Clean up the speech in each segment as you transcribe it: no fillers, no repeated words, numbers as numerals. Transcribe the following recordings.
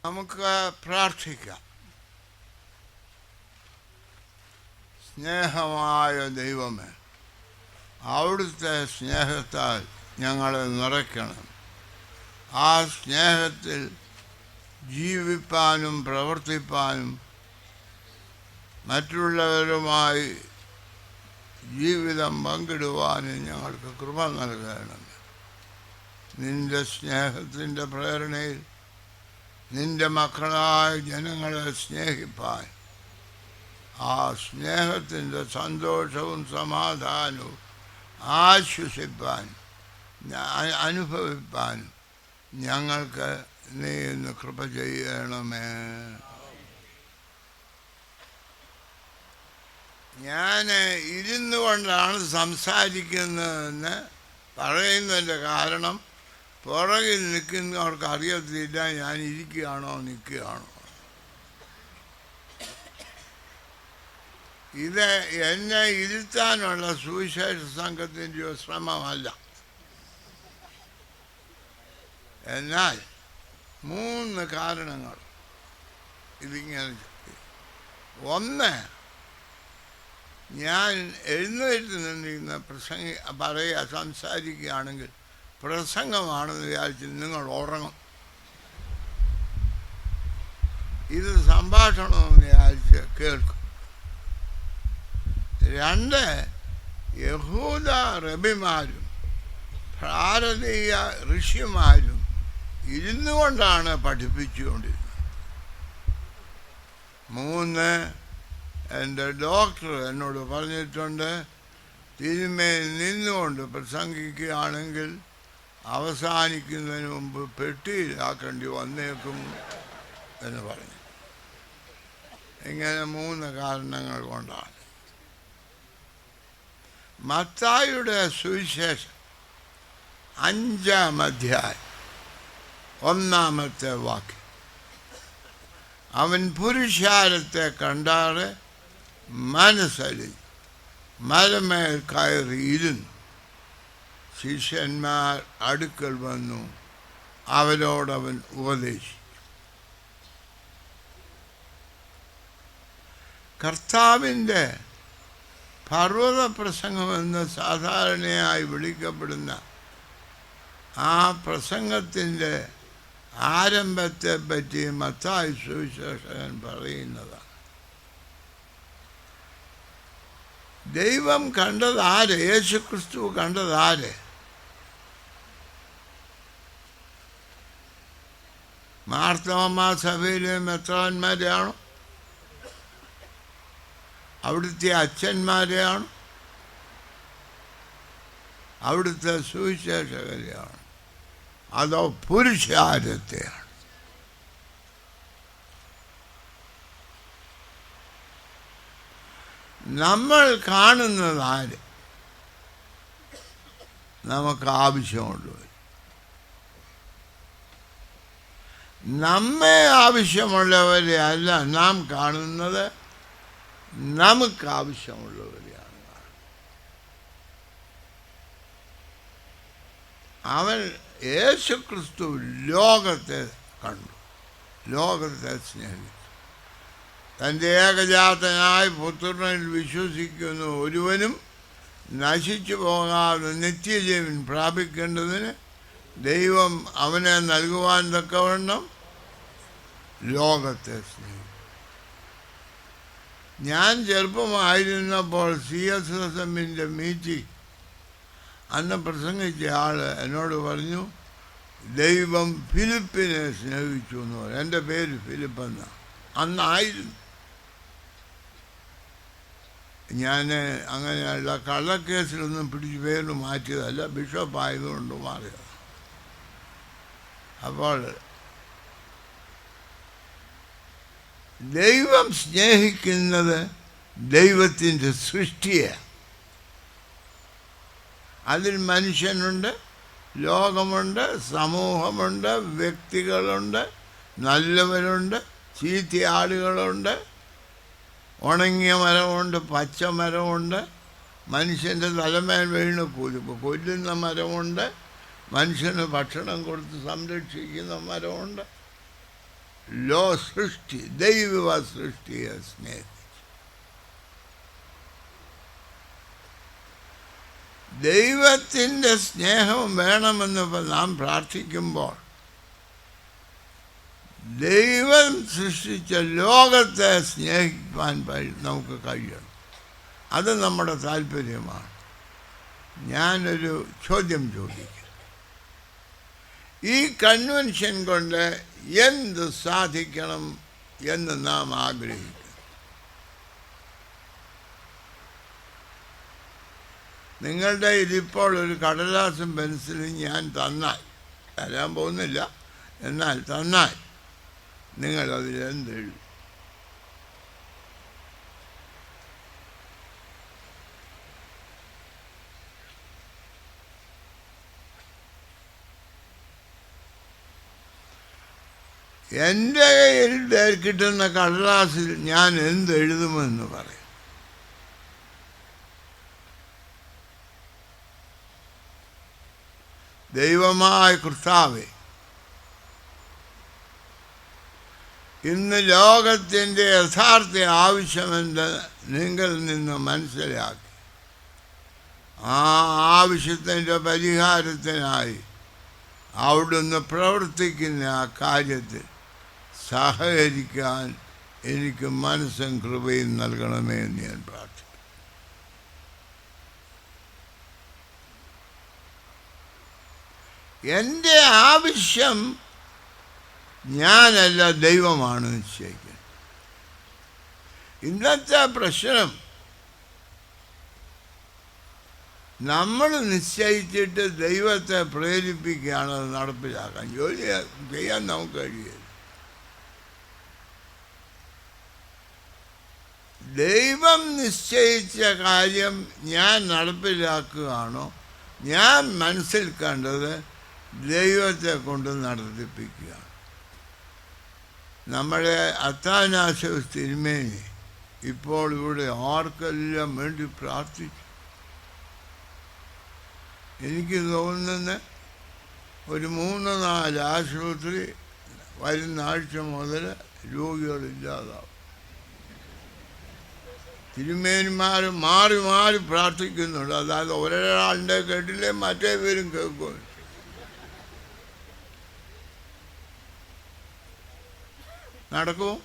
നമുക്ക് പ്രാർത്ഥിക്കാം. സ്നേഹമായ ദൈവമേ, അവിടുത്തെ സ്നേഹത്താൽ ഞങ്ങളെ നിറയ്ക്കണം. ആ സ്നേഹത്തിൽ ജീവിപ്പാനും പ്രവർത്തിപ്പാനും മറ്റുള്ളവരുമായി ജീവിതം പങ്കിടുവാനും ഞങ്ങൾക്ക് കൃപ നൽകണം. നിൻ്റെ സ്നേഹത്തിൻ്റെ പ്രേരണയിൽ നിൻ്റെ മക്കളായ ജനങ്ങളെ സ്നേഹിപ്പാൻ, ആ സ്നേഹത്തിൻ്റെ സന്തോഷവും സമാധാനവും ആശ്വസിപ്പാൻ അനുഭവിപ്പാനും ഞങ്ങൾക്ക് നീ ഇന്ന് കൃപ ചെയ്യണമേ. ഞാൻ ഇരുന്നു കൊണ്ടാണ് സംസാരിക്കുന്നതെന്ന് പറയുന്നതിൻ്റെ കാരണം പുറകിൽ നിൽക്കുന്നവർക്ക് അറിയത്തില്ല ഞാൻ ഇരിക്കുകയാണോ നിൽക്കുകയാണോ. ഇത് എന്നെ ഇരുത്താനുള്ള സുവിശേഷ സംഘത്തിൻ്റെ ശ്രമമല്ല. എന്നാൽ 3 കാരണങ്ങൾ ഇതിങ്ങനെ. ഒന്ന്, ഞാൻ എഴുന്നേറ്റ് നിന്നിരുന്ന സംസാരിക്കുകയാണെങ്കിൽ പ്രസംഗമാണെന്ന് വിചാരിച്ച് നിങ്ങൾ ഉറങ്ങും. ഇത് സംഭാഷണമെന്ന് വിചാരിച്ച് കേൾക്കും. 2, യഹൂദ റബിമാരും ഭാരതീയ ഋഷിമാരും ഇരുന്നു കൊണ്ടാണ് പഠിപ്പിച്ചുകൊണ്ടിരുന്നത്. 3, എൻ്റെ ഡോക്ടർ എന്നോട് പറഞ്ഞിട്ടുണ്ട്, തിരുമേൽ നിന്നുകൊണ്ട് പ്രസംഗിക്കുകയാണെങ്കിൽ അവസാനിക്കുന്നതിന് മുമ്പ് പെട്ടിയിലാക്കേണ്ടി വന്നേക്കും എന്ന് പറഞ്ഞു. ഇങ്ങനെ 3 കാരണങ്ങൾ കൊണ്ടാണ്. മത്തായിയുടെ സുവിശേഷം 5-ാം അധ്യായം 1-ാമത്തെ വാക്യം. അവൻ പുരുഷാരത്തെ കണ്ടാറ് മനസ്സലിൽ മലമേൽ കയറിയിരുന്നു. ശിഷ്യന്മാർ അടുക്കൽ വന്നു അവരോടവൻ ഉപദേശിച്ചു. കർത്താവിൻ്റെ പർവ്വത പ്രസംഗമെന്ന് സാധാരണയായി വിളിക്കപ്പെടുന്ന ആ പ്രസംഗത്തിൻ്റെ ആരംഭത്തെ പറ്റി മത്തായി സുവിശേഷകൻ പറയുന്നതാണ്. ദൈവം കണ്ടതാര്? യേശുക്രിസ്തു കണ്ടതാര്? മാർത്തോമാ സഭയിലെ മെത്രാന്മാരെയാണോ? അവിടുത്തെ അച്ഛന്മാരെയാണ്? അവിടുത്തെ സുവിശേഷകരെയാണ്? അതോ പുരുഷാരത്തെയാണ്? നമ്മൾ കാണുന്നതാര് നമുക്ക് ആവശ്യമുള്ളവർ. നമ്മെ ആവശ്യമുള്ളവരെ അല്ല നാം കാണുന്നത്, നമുക്ക് ആവശ്യമുള്ളവരെയാണ് കാണുന്നത്. അവൻ യേശുക്രിസ്തു ലോകത്തെ കണ്ടു, ലോകത്തെ സ്നേഹിച്ചു. തൻ്റെ ഏകജാതനായ പുത്രനിൽ വിശ്വസിക്കുന്ന ഒരുവനും നശിച്ചു പോകാതെ നിത്യജീവൻ പ്രാപിക്കേണ്ടതിന് ദൈവം അവനെ നൽകുവാൻ തക്കവണ്ണം ലോകത്തെ സ്നേഹിച്ചു. ഞാൻ ചെറുപ്പമായിരുന്നപ്പോൾ CSSMൻ്റെ മീറ്റിംഗ് അന്ന് പ്രസംഗിച്ച ആൾ എന്നോട് പറഞ്ഞു, ദൈവം ഫിലിപ്പിനെ സ്നേഹിച്ചു എന്ന് പറഞ്ഞു. എൻ്റെ പേര് ഫിലിപ്പെന്നാണ് അന്നായിരുന്നു. ഞാൻ അങ്ങനെയുള്ള കള്ളക്കേസിലൊന്നും പിടിച്ച് പേര് മാറ്റിയതല്ല, ബിഷപ്പായതുകൊണ്ട് മാറിയത്. അപ്പോൾ ദൈവം സ്നേഹിക്കുന്നത് ദൈവത്തിൻ്റെ സൃഷ്ടിയെ. അതിൽ മനുഷ്യനുണ്ട്, ലോകമുണ്ട്, സമൂഹമുണ്ട്, വ്യക്തികളുണ്ട്, നല്ലവരുണ്ട്, ചീത്ത ആളുകളുണ്ട്, ഉണങ്ങിയ മരമുണ്ട്, പച്ച മരമുണ്ട്, മനുഷ്യൻ്റെ തലമേൽ വീണ് കൊല്ലുന്ന മരമുണ്ട്, മനുഷ്യന് ഭക്ഷണം കൊടുത്ത് സംരക്ഷിക്കുന്ന മരമുണ്ട്. സൃഷ്ടി ദൈവ സൃഷ്ടിയെ സ്നേഹിച്ചു. ദൈവത്തിൻ്റെ സ്നേഹം വേണമെന്ന് നാം പ്രാർത്ഥിക്കുമ്പോൾ ദൈവം സൃഷ്ടിച്ച ലോകത്തെ സ്നേഹിക്കാൻ നമുക്ക് കഴിയണം. അത് നമ്മുടെ താല്പര്യമാണ്. ഞാനൊരു ചോദ്യം ചോദിക്കും. ഈ കൺവെൻഷൻ കൊണ്ട് എന്ത് സാധിക്കണം എന്ന് നാം ആഗ്രഹിക്കുന്നു? നിങ്ങളുടെ ഇതിപ്പോൾ ഒരു കടലാസും പെൻസിലും ഞാൻ തരാൻ പോകുന്നില്ല, എന്നാൽ തന്നാൽ നിങ്ങളതിലെന്തെഴുതും? എൻ്റെ കയ്യിൽ കിട്ടുന്ന കടലാസിൽ ഞാൻ എന്തെഴുതുമെന്ന് പറയും. ദൈവമായ കർത്താവേ, ഇന്ന് ലോകത്തിൻ്റെ യഥാർത്ഥ ആവശ്യമെന്ന് നിങ്ങളിൽ നിന്ന് മനസ്സിലാക്കി ആ ആവശ്യത്തിൻ്റെ പരിഹാരത്തിനായി അവിടുന്ന് പ്രവർത്തിക്കുന്ന ആ കാര്യത്തിൽ സഹകരിക്കാൻ എനിക്ക് മനസ്സും കൃപയും നൽകണമേ എന്ന് ഞാൻ പ്രാർത്ഥിക്കുന്നു. എൻ്റെ ആവശ്യം ഞാനല്ല, ദൈവമാണ് നിശ്ചയിക്കുന്നത്. ഇന്നത്തെ പ്രശ്നം നമ്മൾ നിശ്ചയിച്ചിട്ട് ദൈവത്തെ പ്രേരിപ്പിക്കുകയാണ് അത് നടപ്പിലാക്കാൻ. ജോലി ചെയ്യാൻ നമുക്ക് കഴിയില്ല. ദൈവം നിശ്ചയിച്ച കാര്യം ഞാൻ നടപ്പിലാക്കുകയാണോ? ഞാൻ മനസ്സിൽ കണ്ടത് ദൈവത്തെ കൊണ്ട് നടത്തിപ്പിക്കുക. നമ്മുടെ അത്താനാശോസ് തിരുമേനി ഇപ്പോൾ ഇവിടെ ആർക്കെല്ലാം വേണ്ടി പ്രാർത്ഥിച്ചു. എനിക്ക് തോന്നുന്ന ഒരു 3-4 ആശുപത്രി വരുന്ന ആഴ്ച മുതൽ രോഗികളില്ലാതാവും. തിരുമേനിമാർ മാറി മാറി പ്രാർത്ഥിക്കുന്നുണ്ട്. അതായത് ഒരാളുടെ കേട്ടില്ലേ മറ്റേ പേരും കേൾക്കും. നടക്കും.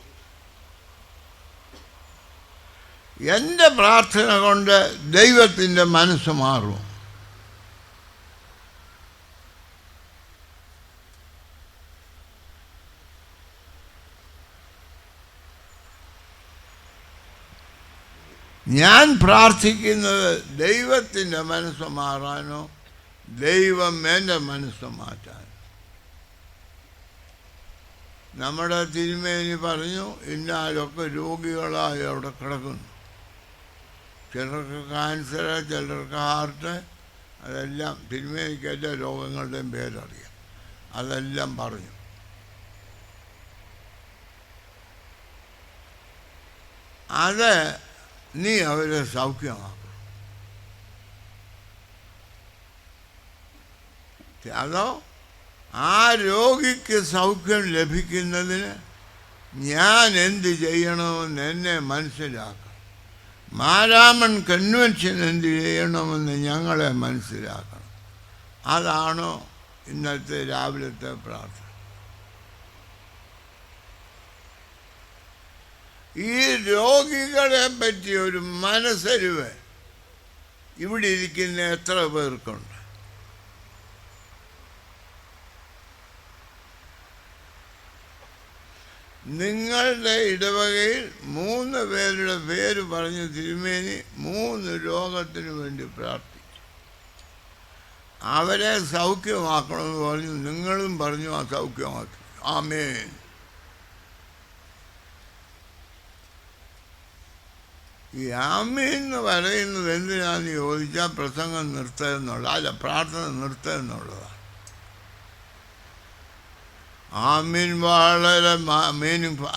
എൻ്റെ പ്രാർത്ഥന കൊണ്ട് ദൈവത്തിൻ്റെ മനസ്സ് മാറും. ഞാൻ പ്രാർത്ഥിക്കുന്നത് ദൈവത്തിൻ്റെ മനസ്സ് മാറാനോ ദൈവം എൻ്റെ മനസ്സ് മാറ്റാനോ. നമ്മുടെ തിരുമേനി പറഞ്ഞു, ഇന്നാലൊക്കെ രോഗികളായി അവിടെ കിടക്കുന്നു. ചിലർക്ക് ക്യാൻസർ, ചിലർക്ക് ഹാർട്ട്, അതെല്ലാം തിരുമേനിക്ക് എല്ലാ രോഗങ്ങളുടെയും പേരറിയാം. അതെല്ലാം പറഞ്ഞു. അത് നീ അവരെ സൗഖ്യമാക്കണം. അതോ ആ രോഗിക്ക് സൗഖ്യം ലഭിക്കുന്നതിന് ഞാൻ എന്ത് ചെയ്യണമെന്ന് എന്നെ മനസ്സിലാക്കണം. മാരാമൺ കൺവെൻഷൻ എന്ത് ചെയ്യണമെന്ന് ഞങ്ങളെ മനസ്സിലാക്കണം. അതാണോ ഇന്നത്തെ രാവിലത്തെ പ്രാർത്ഥന? ഈ രോഗികളെ പറ്റി ഒരു മനസ്സരിവ് ഇവിടെ ഇരിക്കുന്ന എത്ര പേർക്കുണ്ട്? നിങ്ങളുടെ ഇടവകയിൽ 3 പേരുടെ പേര് പറഞ്ഞ് തിരുമേനി 3 രോഗത്തിന് വേണ്ടി പ്രാർത്ഥിച്ചു. അവരെ സൗഖ്യമാക്കണമെന്ന് പറഞ്ഞു. നിങ്ങളും പറഞ്ഞു ആ സൗഖ്യമാക്കി. ആമേൻ. ഈ ആമേൻ എന്ന് പറയുന്നത് എന്തിനാന്ന് ചോദിച്ചാൽ പ്രസംഗം നിർത്തുക എന്നുള്ള, അല്ല, പ്രാർത്ഥന നിർത്തുക എന്നുള്ളതാണ്. ആമീൻ വളരെ മീനിങ്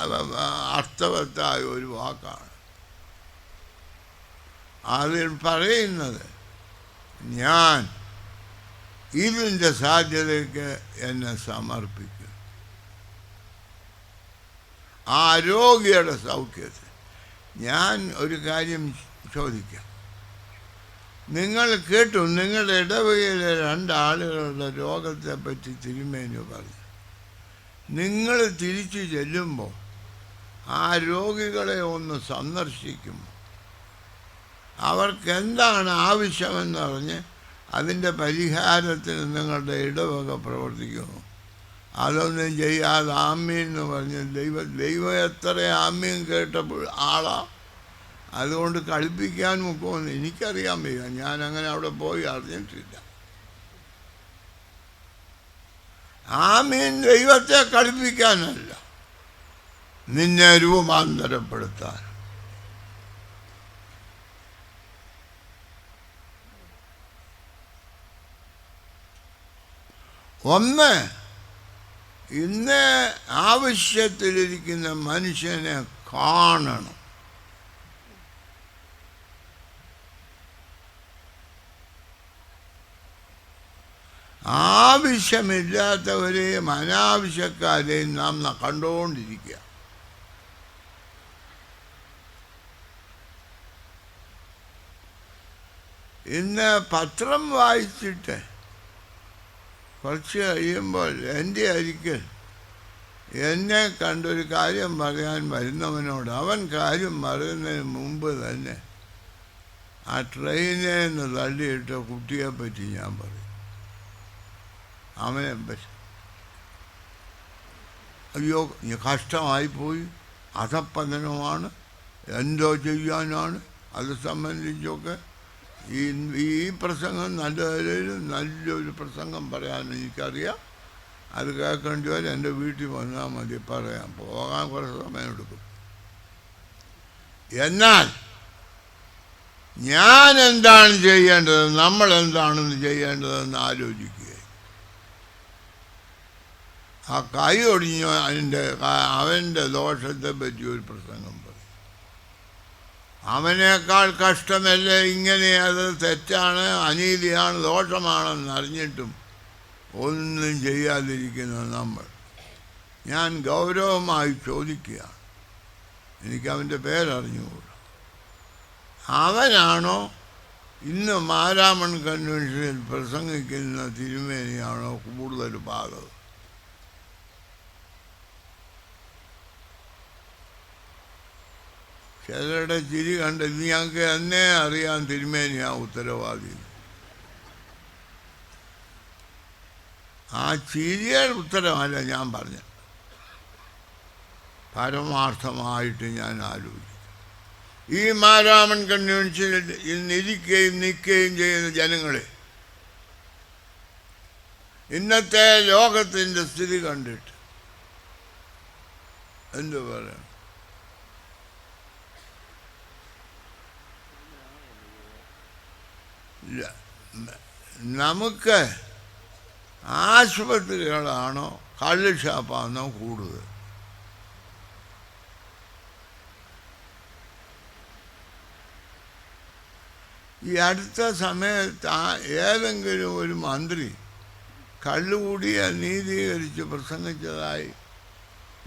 അർത്ഥവത്തായ ഒരു വാക്കാണ്. അതിൽ പറയുന്നത് ഞാൻ ഇതിൻ്റെ സാധ്യതയ്ക്ക് എന്നെ സമർപ്പിക്കും. ആ രോഗിയുടെ സൗഖ്യത്തിൽ. ഞാൻ ഒരു കാര്യം ചോദിക്കാം. നിങ്ങൾ കേട്ടു, നിങ്ങളുടെ ഇടവകയിലെ 2 ആളുകളുടെ രോഗത്തെപ്പറ്റി തിരുമേനി പറഞ്ഞു. നിങ്ങൾ തിരിച്ചു ചെല്ലുമ്പോൾ ആ രോഗികളെ ഒന്ന് സന്ദർശിക്കും. അവർക്കെന്താണ് ആവശ്യമെന്ന് പറഞ്ഞ് അതിൻ്റെ പരിഹാരത്തിന് നിങ്ങളുടെ ഇടവക പ്രവർത്തിക്കുന്നു. അതൊന്നും ചെയ്യാതെ ആമീൻ എന്ന് പറഞ്ഞ് ദൈവം എത്ര ആമീൻ കേട്ടപ്പോൾ ആളാ. അതുകൊണ്ട് കളിപ്പിക്കാൻ മുക്കുമെന്ന് എനിക്കറിയാൻ വയ്യ. ഞാനങ്ങനെ അവിടെ പോയി അറിഞ്ഞിട്ടില്ല. ആമീൻ ദൈവത്തെ കളിപ്പിക്കാനല്ല, നിന്നെ രൂപാന്തരപ്പെടുത്താൻ. ഒന്ന്, ഇന്ന് ആവശ്യത്തിലിരിക്കുന്ന മനുഷ്യനെ കാണണം. ആവശ്യമില്ലാത്തവരെയും അനാവശ്യക്കാരെയും നാം കണ്ടുകൊണ്ടിരിക്കുക. ഇന്ന് പത്രം വായിച്ചിട്ട് കുറച്ച് കഴിയുമ്പോൾ എൻ്റെ അരികിൽ എന്നെ കണ്ടൊരു കാര്യം പറയാൻ വരുന്നവനോട് അവൻ കാര്യം പറയുന്നതിന് മുമ്പ് തന്നെ ആ ട്രെയിനിൽ നിന്ന് തള്ളിയിട്ട കുട്ടിയെപ്പറ്റി ഞാൻ പറയും. അവനെ പറ്റി അയ്യോ കഷ്ടമായിപ്പോയി, അധപ്പതനമാണ്, എന്തോ ചെയ്യാനാണ്. അത് സംബന്ധിച്ചൊക്കെ ഈ പ്രസംഗം നല്ലൊരു പ്രസംഗം പറയാൻ എനിക്കറിയാം. അത് കേൾക്കേണ്ടി വരെ എൻ്റെ വീട്ടിൽ വന്നാൽ മതി, പറയാം. പോകാൻ കുറച്ച് സമയമെടുക്കും. എന്നാൽ ഞാൻ എന്താണ് ചെയ്യേണ്ടത്, നമ്മൾ എന്താണെന്ന് ചെയ്യേണ്ടതെന്ന് ആലോചിക്കുക. ആ കൈ ഒടിഞ്ഞു അവൻ്റെ ദോഷത്തെ പറ്റി ഒരു പ്രസംഗം പറയും. അവനേക്കാൾ കഷ്ടമല്ലേ ഇങ്ങനെ, അത് തെറ്റാണ്, അനീതിയാണ്, ദോഷമാണെന്ന് അറിഞ്ഞിട്ടും ഒന്നും ചെയ്യാതിരിക്കുന്ന നമ്മൾ. ഞാൻ ഗൗരവമായി ചോദിക്കുകയാണ്, എനിക്കവൻ്റെ പേരറിഞ്ഞുകൂടാ. അവനാണോ ഇന്ന് മാരാമൺ കൺവെൻഷനിൽ പ്രസംഗിക്കുന്ന തിരുമേനിയാണോ കൂടുതൽ പാകം? ചിലരുടെ ചിരി കണ്ട് ഞങ്ങൾക്ക് എന്നെ അറിയാൻ തിരുമേനിയാ ഉത്തരവാദി. ആ ചിരിയുടെ ഉത്തരമല്ല ഞാൻ പറഞ്ഞ, പരമാർത്ഥമായിട്ട് ഞാൻ ആലോചിക്കും. ഈ മാരാമൺ കൺവെൻഷനിൽ ഇരിക്കുകയും നിൽക്കുകയും ചെയ്യുന്ന ജനങ്ങളെ ഇന്നത്തെ ലോകത്തിൻ്റെ സ്ഥിതി കണ്ടിട്ട് എന്തു പറയണം? നമുക്ക് ആശുപത്രികളാണോ കള്ള് ഷാപ്പാണോ കൂടുതൽ? ഈ അടുത്ത സമയത്ത് ഏതെങ്കിലും ഒരു മന്ത്രി കള്ളുകൂടിയെ നീതീകരിച്ച് പ്രസംഗിച്ചതായി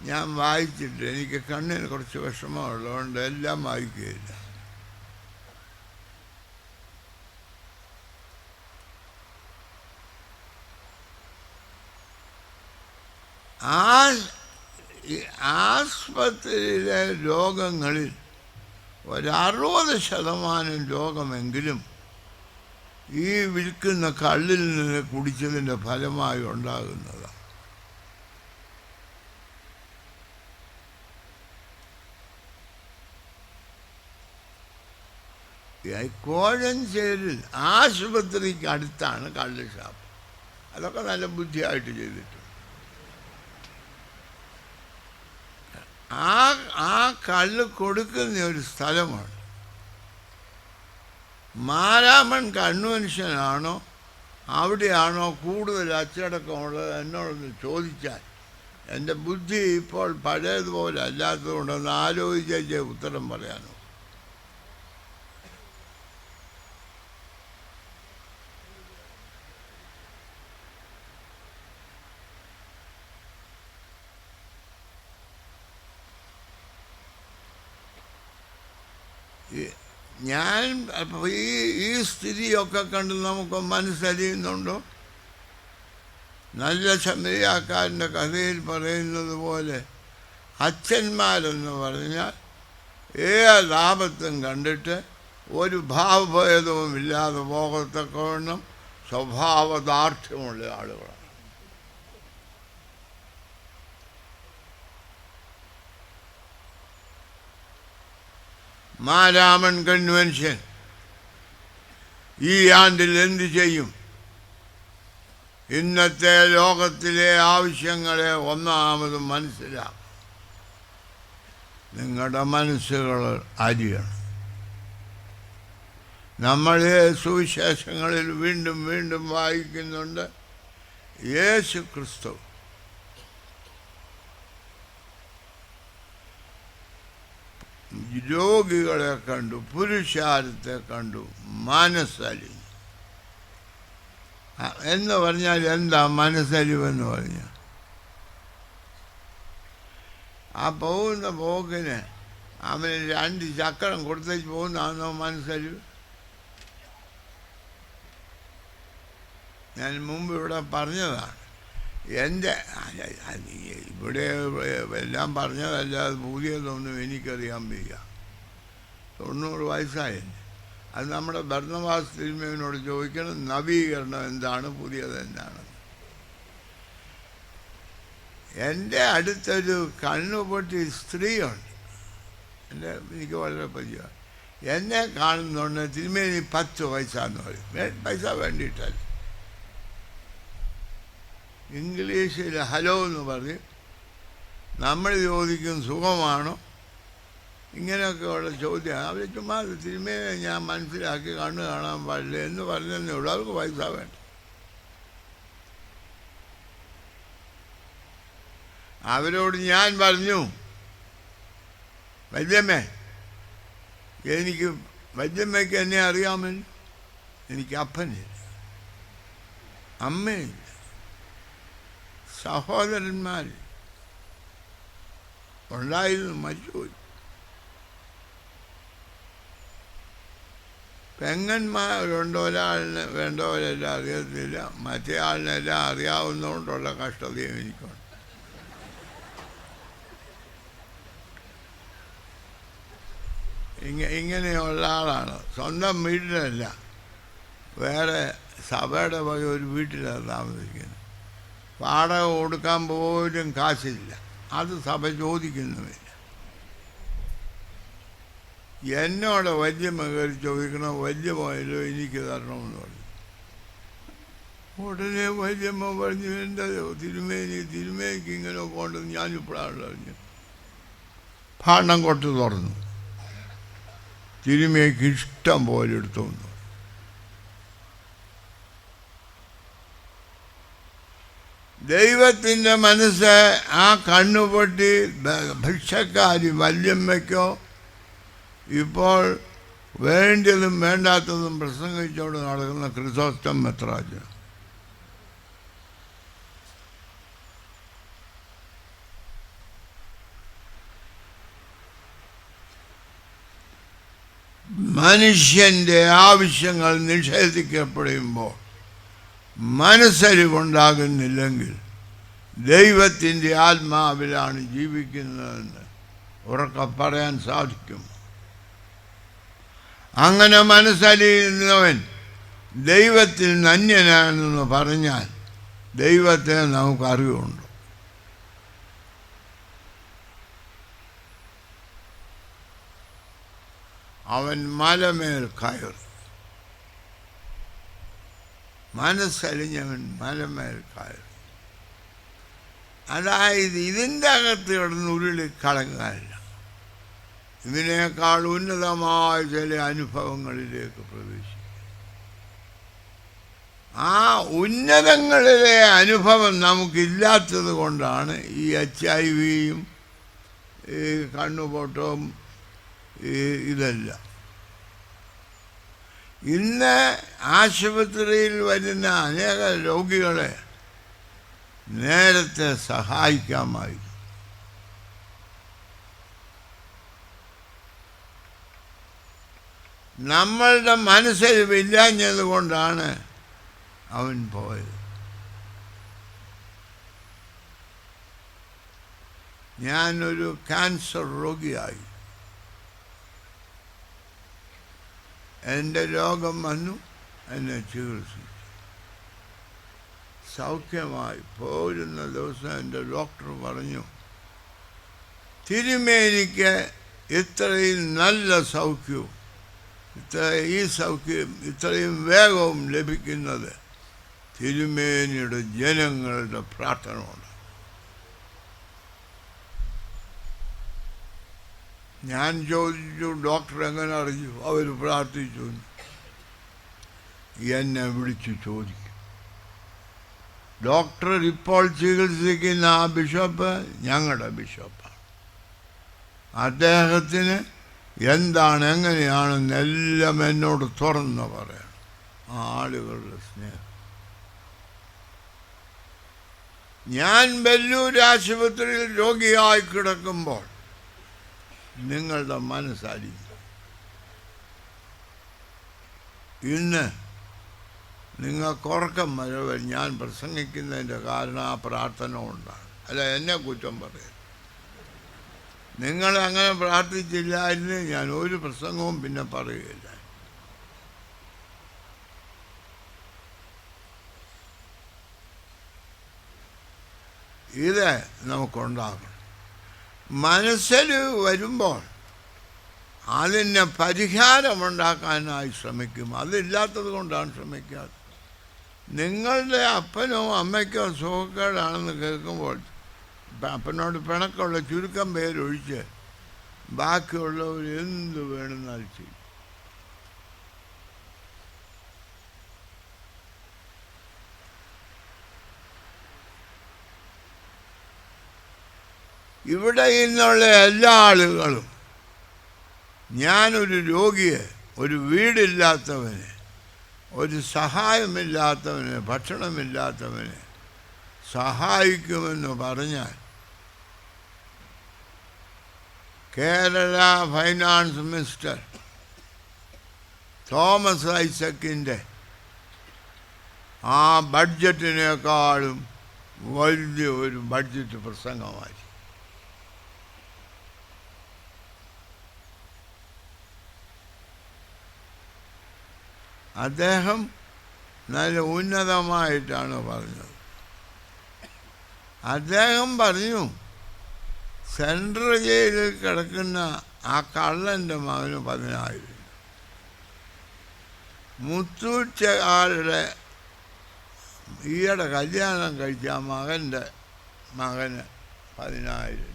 ഞാൻ വായിച്ചിട്ട് എനിക്ക് കണ്ണിന് കുറച്ച് വിഷമമുള്ളതുകൊണ്ട് എല്ലാം വായിക്കുകയില്ല. ആസ്പത്രിയിലെ രോഗങ്ങളിൽ 60% രോഗമെങ്കിലും ഈ വിൽക്കുന്ന കള്ളിൽ നിന്ന് കുടിച്ചതിൻ്റെ ഫലമായി ഉണ്ടാകുന്നതാണ്. കോഴഞ്ചേരിൽ ആശുപത്രിക്ക് അടുത്താണ് കള്ള് ഷാപ്പ്. അതൊക്കെ നല്ല ബുദ്ധിയായിട്ട് ചെയ്തിട്ടുണ്ട്. ആ കള്ള് കൊടുക്കുന്ന ഒരു സ്ഥലമാണ്. മാരാമൺ കൺവെൻഷനാണോ അവിടെയാണോ കൂടുതൽ അച്ചടക്കമുള്ളത് എന്നോടൊന്ന് ചോദിച്ചാൽ എൻ്റെ ബുദ്ധി ഇപ്പോൾ പഴയതുപോലെ അല്ലാത്തതുകൊണ്ടൊന്ന് ആലോചിച്ചേ ഉത്തരം പറയാനോ. ഈ- ഞാൻ അപ്പോൾ ഈ സ്ഥിതിയൊക്കെ കണ്ട് നമുക്ക് മനസ്സലിയുന്നുണ്ടോ? നല്ല ശമരിയാക്കാരൻ്റെ കഥയിൽ പറയുന്നത് പോലെ അച്ഛന്മാരെന്ന് പറഞ്ഞാൽ ഏത് ആപത്തും കണ്ടിട്ട് ഒരു ഭാവഭേദവും ഇല്ലാതെ പോകത്തക്കവണ്ണം സ്വഭാവദാർഢ്യമുള്ള ആളുകളാണ്. മാരാമൻ കൺവെൻഷൻ ഈ ആണ്ടിൽ എന്ത് ചെയ്യും? ഇന്നത്തെ ലോകത്തിലെ ആവശ്യങ്ങളെ ഒന്നാമത് മനസ്സിലാക്കും. നിങ്ങളുടെ മനസ്സുകൾ അരിയണം. നമ്മൾ സുവിശേഷങ്ങളിൽ വീണ്ടും വീണ്ടും വായിക്കുന്നുണ്ട്, യേശു ക്രിസ്തു രോഗികളെ കണ്ടു, പുരുഷാരത്തെ കണ്ടു, മനസ്സലിഞ്ഞു. എന്ന് പറഞ്ഞാൽ എന്താ മനസ്സലിവെന്ന് പറഞ്ഞാൽ? ആ പോകുന്ന പോക്കിന് അവന് 2 ചക്രം കൊടുത്തേച്ച് പോകുന്നതാണോ മനസ്സലിവ്? ഞാൻ മുമ്പ് ഇവിടെ പറഞ്ഞതാണ്. എൻ്റെ ഇവിടെ എല്ലാം പറഞ്ഞതല്ലാതെ പുതിയതൊന്നും എനിക്കറിയാൻ വയ്യ. 90 വയസ്സായല്ലേ. അത് നമ്മുടെ ഭരണവാസ തിരുമേനോട് ചോദിക്കണം, നവീകരണം എന്താണ്, പുതിയത് എന്താണ്. എൻ്റെ അടുത്തൊരു കണ്ണുപൊട്ടി സ്ത്രീയുണ്ട്, എനിക്ക് വളരെ പരിചയമാണ്. എന്നെ കാണുന്നുണ്ട്, തിരുമേനി 10 പൈസയെന്ന് പറയും. പൈസ വേണ്ടിയിട്ടല്ല, ഇംഗ്ലീഷിൽ ഹലോ എന്ന് പറയും. നമ്മൾ ചോദിക്കും സുഖമാണോ, ഇങ്ങനെയൊക്കെയുള്ള ചോദ്യമാണ്. അവർ ചുമ്മാ തിരുമേനെ ഞാൻ മനസ്സിലാക്കി കണ്ണു കാണാൻ പാടില്ല എന്ന് പറഞ്ഞതേ ഉള്ളൂ. അവർക്ക് പൈസ വേണ്ട. അവരോട് ഞാൻ പറഞ്ഞു, വല്യമ്മേ, വല്യമ്മയ്ക്ക് എന്നെ അറിയാമല്ലോ, എനിക്ക് അപ്പനില്ല, അമ്മയില്ല, സഹോദരന്മാർ ഉണ്ടായിരുന്നു, മരിച്ചുപോയി. പെങ്ങന്മാരുണ്ട്, ഒരാളിന് വേണ്ടവരെല്ലാം അറിയത്തില്ല, മറ്റേ ആളിനെല്ലാം അറിയാവുന്നതുകൊണ്ടുള്ള കഷ്ടതയും എനിക്കുണ്ട്. ഇങ്ങനെയുള്ള ആളാണ്. സ്വന്തം വീട്ടിലല്ല, വേറെ സഭയുടെ വക ഒരു വീട്ടിലാണ് താമസിക്കുന്നത്. വാടക കൊടുക്കാൻ പോലും കാശില്ല, അത് സഭ ചോദിക്കുന്നുമില്ല. എന്നോട് വല്യമ്മ കയറി ചോദിക്കണം, വല്യമ്മയിലോ എനിക്ക് തരണമെന്ന് പറഞ്ഞു. ഉടനെ വല്യമ്മ പറഞ്ഞു, എന്താ തിരുമേനിക്ക് ഇങ്ങനെ പോകേണ്ടത് ഞാനിപ്പോഴാണ് അറിഞ്ഞു. ഭാണ്ഡം കൊട്ട് തുറന്നു, തിരുമേനിക്ക് ഇഷ്ടം പോലെ എടുത്തോന്നു. ദൈവത്തിൻ്റെ മനസ്സ് ആ കണ്ണുപൊട്ടി ഭിക്ഷക്കാരി വല്യമ്മയ്ക്കോ ഇപ്പോൾ വേണ്ടതും വേണ്ടാത്തതും പ്രസംഗിച്ചോട് നടക്കുന്ന ക്രിസോസ്റ്റം മെത്രാജ്, മനുഷ്യൻ്റെ ആവശ്യങ്ങൾ നിഷേധിക്കപ്പെടുമ്പോൾ മനസ്സലിവുണ്ടാകുന്നില്ലെങ്കിൽ ദൈവത്തിൻ്റെ ആത്മാവിലാണ് ജീവിക്കുന്നതെന്ന് ഉറക്കെ പറയാൻ സാധിക്കും. അങ്ങനെ മനസ്സലിയുന്നവൻ ദൈവത്തിൽ അന്യനാണെന്ന് പറഞ്ഞാൽ ദൈവത്തെ നമുക്കറിവുണ്ട്. അവൻ മലമേൽ കയറി, മനസ്സലിഞ്ഞവൻ മലമേൽ കയറി. അതായത് ഇതിൻ്റെ അകത്ത് കിടന്ന് ഉരുളി കളങ്ങാനില്ല. ഇതിനേക്കാൾ ഉന്നതമായ ചില അനുഭവങ്ങളിലേക്ക് പ്രവേശിക്കും. ആ ഉന്നതങ്ങളിലെ അനുഭവം നമുക്കില്ലാത്തത് കൊണ്ടാണ് ഈ HIV-യും ഈ കണ്ണുപൊട്ടവും ഇതെല്ലാം. ഇന്ന് ആശുപത്രിയിൽ വരുന്ന അനേക രോഗികളെ നേരത്തെ സഹായിക്കാമായിരുന്നു. നമ്മളുടെ മനസ്സിൽ ഇല്ലാഞ്ഞത് കൊണ്ടാണ് അവൻ പോയത്. ഞാനൊരു ക്യാൻസർ രോഗിയായി. എൻ്റെ രോഗം വന്നു, എന്നെ ചികിത്സിച്ചു, സൗഖ്യമായി. പോരുന്ന ദിവസം എൻ്റെ ഡോക്ടർ പറഞ്ഞു, തിരുമേനിക്ക് ഇത്രയും നല്ല സൗഖ്യവും ഈ സൗഖ്യം ഇത്രയും വേഗവും ലഭിക്കുന്നത് തിരുമേനിയുടെ ജനങ്ങളുടെ പ്രാർത്ഥന കൊണ്ട്. ഞാൻ ചോദിച്ചു, ഡോക്ടർ എങ്ങനെ അറിഞ്ഞു? അവർ പ്രാർത്ഥിച്ചു. എന്നെ വിളിച്ചു ചോദിക്കും. ഡോക്ടർ ഇപ്പോൾ ചികിത്സിക്കുന്ന ആ ബിഷപ്പ് ഞങ്ങളുടെ ബിഷപ്പാണ്. അദ്ദേഹത്തിന് എന്താണ് എങ്ങനെയാണെന്നെല്ലാം എന്നോട് തുറന്ന് പറയണം. ആളുകളുടെ സ്നേഹം. ഞാൻ വെല്ലൂർ ആശുപത്രിയിൽ രോഗിയായി കിടക്കുമ്പോൾ നിങ്ങളുടെ മനസ്സറിയും. ഇന്ന് നിങ്ങൾക്ക് ഉറക്കം വരവ ഞാൻ പ്രസംഗിക്കുന്നതിൻ്റെ കാരണം ആ പ്രാർത്ഥന കൊണ്ടാണ്. അല്ല, എന്നെ കുറ്റം പറയരുത്. നിങ്ങൾ അങ്ങനെ പ്രാർത്ഥിച്ചില്ലായിരുന്നു ഞാൻ ഒരു പ്രസംഗവും പിന്നെ പറയുകയില്ല. ഇത് നമുക്കുണ്ടാകണം. മനസ്സിൽ വരുമ്പോൾ അതിന് പരിഹാരമുണ്ടാക്കാനായി ശ്രമിക്കും. അതില്ലാത്തത് കൊണ്ടാണ് ശ്രമിക്കാത്തത്. നിങ്ങളുടെ അപ്പനോ അമ്മയ്ക്കോ സുഖക്കേടാണെന്ന് കേൾക്കുമ്പോൾ അപ്പനോട് പിണക്കമുള്ള ചുരുക്കം പേരൊഴിച്ച് ബാക്കിയുള്ളവർ എന്ത് വേണമെന്നാൽ ചെയ്യും. ഇവിടെ ഇന്നുള്ള എല്ലാ ആളുകളും ഞാനൊരു രോഗിയെ, ഒരു വീടില്ലാത്തവനെ, ഒരു സഹായമില്ലാത്തവനെ, ഭക്ഷണമില്ലാത്തവനെ സഹായിക്കുമെന്ന് പറഞ്ഞാൽ കേരള ഫൈനാൻസ് മിനിസ്റ്റർ തോമസ് ഐസക്കിൻ്റെ ആ ബഡ്ജറ്റിനേക്കാളും വലിയ ഒരു ബഡ്ജറ്റ് പ്രസംഗമായി. അദ്ദേഹം നല്ല ഉന്നതമായിട്ടാണ് പറഞ്ഞത്. അദ്ദേഹം പറഞ്ഞു, സെൻട്രൽ ജയിലിൽ കിടക്കുന്ന ആ കള്ളൻ്റെ മകന് 10,000, മുത്തൂറ്റുകാരുടെ ഈയിടെ കല്യാണം കഴിച്ച ആ മകന് 10,000.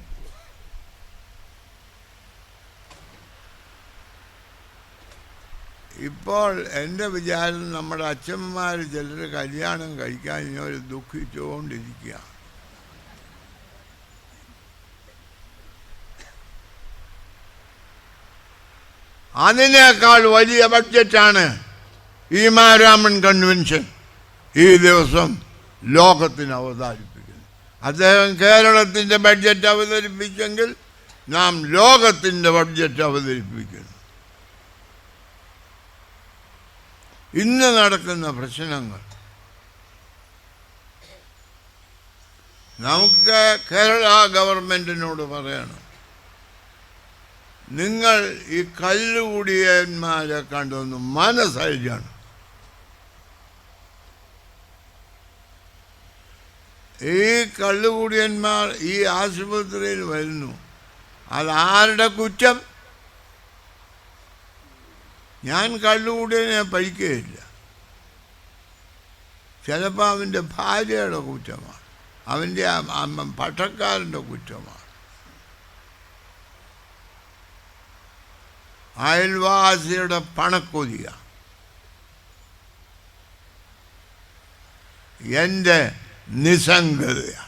ഇപ്പോൾ എൻ്റെ വിചാരം നമ്മുടെ അച്ഛന്മാർ ചിലർ കല്യാണം കഴിക്കാൻ ഇങ്ങനെ ദുഃഖിച്ചുകൊണ്ടിരിക്കുകയാണ്. അതിനേക്കാൾ വലിയ ബഡ്ജറ്റാണ് ഈ മാരാമൺ കൺവെൻഷൻ ഈ ദിവസം ലോകത്തിന് അവതരിപ്പിക്കുന്നത്. അദ്ദേഹം കേരളത്തിൻ്റെ ബഡ്ജറ്റ് അവതരിപ്പിച്ചെങ്കിൽ നാം ലോകത്തിൻ്റെ ബഡ്ജറ്റ് അവതരിപ്പിക്കുന്നു. ഇന്ന് നടക്കുന്ന പ്രശ്നങ്ങൾ നമുക്ക് കേരള ഗവൺമെൻറ്റിനോട് പറയണം, നിങ്ങൾ ഈ കല്ലുകുടിയന്മാരെ കണ്ടൊന്ന് മനസ്സഴിയാണ്. ഈ കള്ളുകുടിയന്മാർ ഈ ആശുപത്രിയിൽ വരുന്നു. അതാരുടെ കുറ്റം? ഞാൻ കള്ളുകുടിയനെ പഴിക്കുകയില്ല. ചിലപ്പോൾ അവൻ്റെ ഭാര്യയുടെ കുറ്റമാണ്, അവൻ്റെ പട്ടക്കാരൻ്റെ കുറ്റമാണ്, അയൽവാസിയുടെ പണക്കൊതിയ. എൻ്റെ നിസ്സംഗതയാണ്.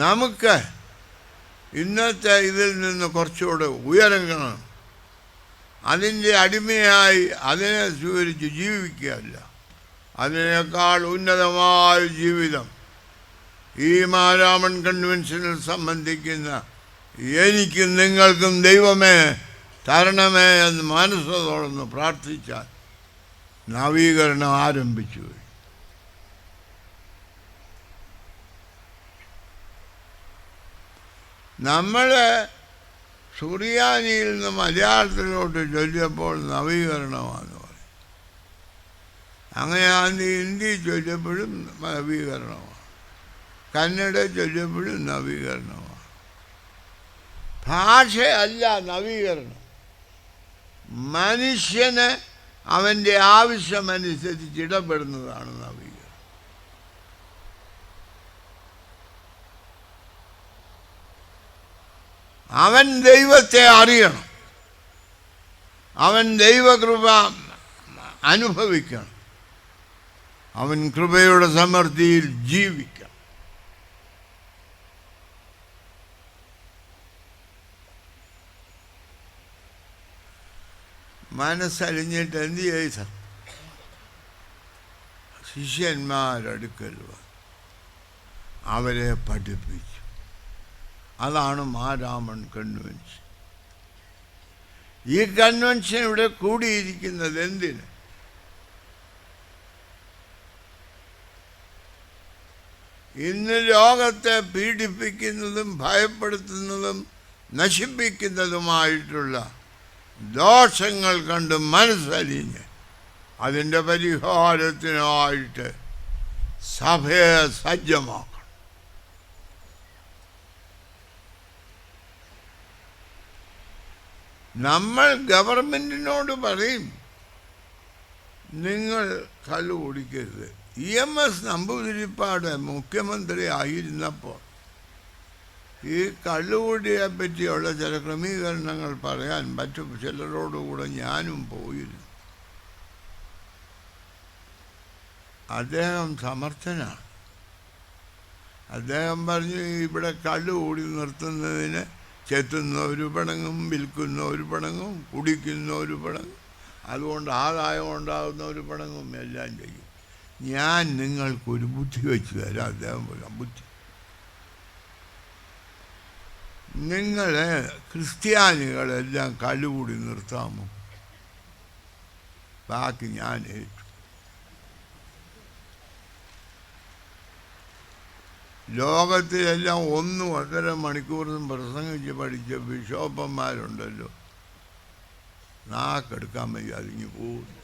നമുക്ക് ഇന്നത്തെ ഇതിൽ നിന്ന് കുറച്ചുകൂടെ ഉയരങ്ങണം. അതിൻ്റെ അടിമയായി അതിനെ സ്വീകരിച്ച് ജീവിക്കുകയല്ല. അതിനേക്കാൾ ഉന്നതമായ ജീവിതം ഈ മാരാമൺ കൺവെൻഷനിൽ സംബന്ധിക്കുന്ന എനിക്കും നിങ്ങൾക്കും ദൈവമേ തരണമേ എന്ന് മനസ്സോടൊന്ന് പ്രാർത്ഥിച്ചാൽ നവീകരണം ആരംഭിച്ചു. നമ്മൾ സുറിയാനിയിൽ നിന്ന് മലയാളത്തിലോട്ട് ചൊല്ലിയപ്പോൾ നവീകരണമാണെന്ന് പറയും. അങ്ങനെയാണെങ്കിൽ ഹിന്ദി ചൊല്ലിയപ്പോഴും നവീകരണമാണ്, കന്നഡ ചൊല്ലിയപ്പോഴും നവീകരണമാണ്. ഭാഷയല്ല നവീകരണം, മനുഷ്യന് അവൻ്റെ ആവശ്യമനുസരിച്ച് ഇടപെടുന്നതാണ് നവീകരണം. അവൻ ദൈവത്തെ അറിയണം, അവൻ ദൈവകൃപ അനുഭവിക്കണം, അവൻ കൃപയുടെ സമൃദ്ധിയിൽ ജീവിക്കണം. മനസ്സലിഞ്ഞിട്ട് എന്ത് ചെയ്ത ശിഷ്യന്മാരടുക്കൽ അവരെ പഠിപ്പിച്ചു. അതാണ് മാരാമൺ കൺവെൻഷൻ. ഈ കൺവെൻഷൻ ഇവിടെ കൂടിയിരിക്കുന്നത് എന്തിന്? ഇന്ന് ലോകത്തെ പീഡിപ്പിക്കുന്നതും ഭയപ്പെടുത്തുന്നതും നശിപ്പിക്കുന്നതുമായിട്ടുള്ള ദോഷങ്ങൾ കണ്ട് മനസ്സലിഞ്ഞ് അതിൻ്റെ പരിഹാരത്തിനായിട്ട് സഭയെ സജ്ജമാക്കണം. നമ്മൾ ഗവൺമെൻറ്റിനോട് പറയും നിങ്ങൾ കള്ളു കുടിക്കരുത്. EMS നമ്പൂതിരിപ്പാട് മുഖ്യമന്ത്രി ആയിരുന്നപ്പോൾ ഈ കള്ളുകൂടിയെ പറ്റിയുള്ള ചില ക്രമീകരണങ്ങൾ പറയാൻ മറ്റു ചിലരോടുകൂടെ ഞാനും പോയിരുന്നു. അദ്ദേഹം സമർത്ഥനാണ്. അദ്ദേഹം പറഞ്ഞു, ഇവിടെ കള്ളുകൂടി നിർത്തുന്നതിന് ചെത്തുന്നവർ പണങ്ങും, വിൽക്കുന്നവർ പണങ്ങും, കുടിക്കുന്നവർ പണങ്ങും, അതുകൊണ്ട് ആദായം ഉണ്ടാകുന്നവർ പണങ്ങും, എല്ലാം ചെയ്യും. ഞാൻ നിങ്ങൾക്കൊരു ബുദ്ധി വെച്ച് തരാം. അദ്ദേഹം പറയാം, ബുദ്ധി നിങ്ങൾ ക്രിസ്ത്യാനികളെല്ലാം കള്ളുകൂടി നിർത്താമോ? ബാക്കി ഞാൻ ഏറ്റു. ലോകത്തിലെല്ലാം 1.5 മണിക്കൂറും പ്രസംഗിച്ച് പഠിച്ച ബിഷോപ്പന്മാരുണ്ടല്ലോ, നാക്കെടുക്കാൻ വയ്യ, അതിങ്ങ് പോകുന്നു.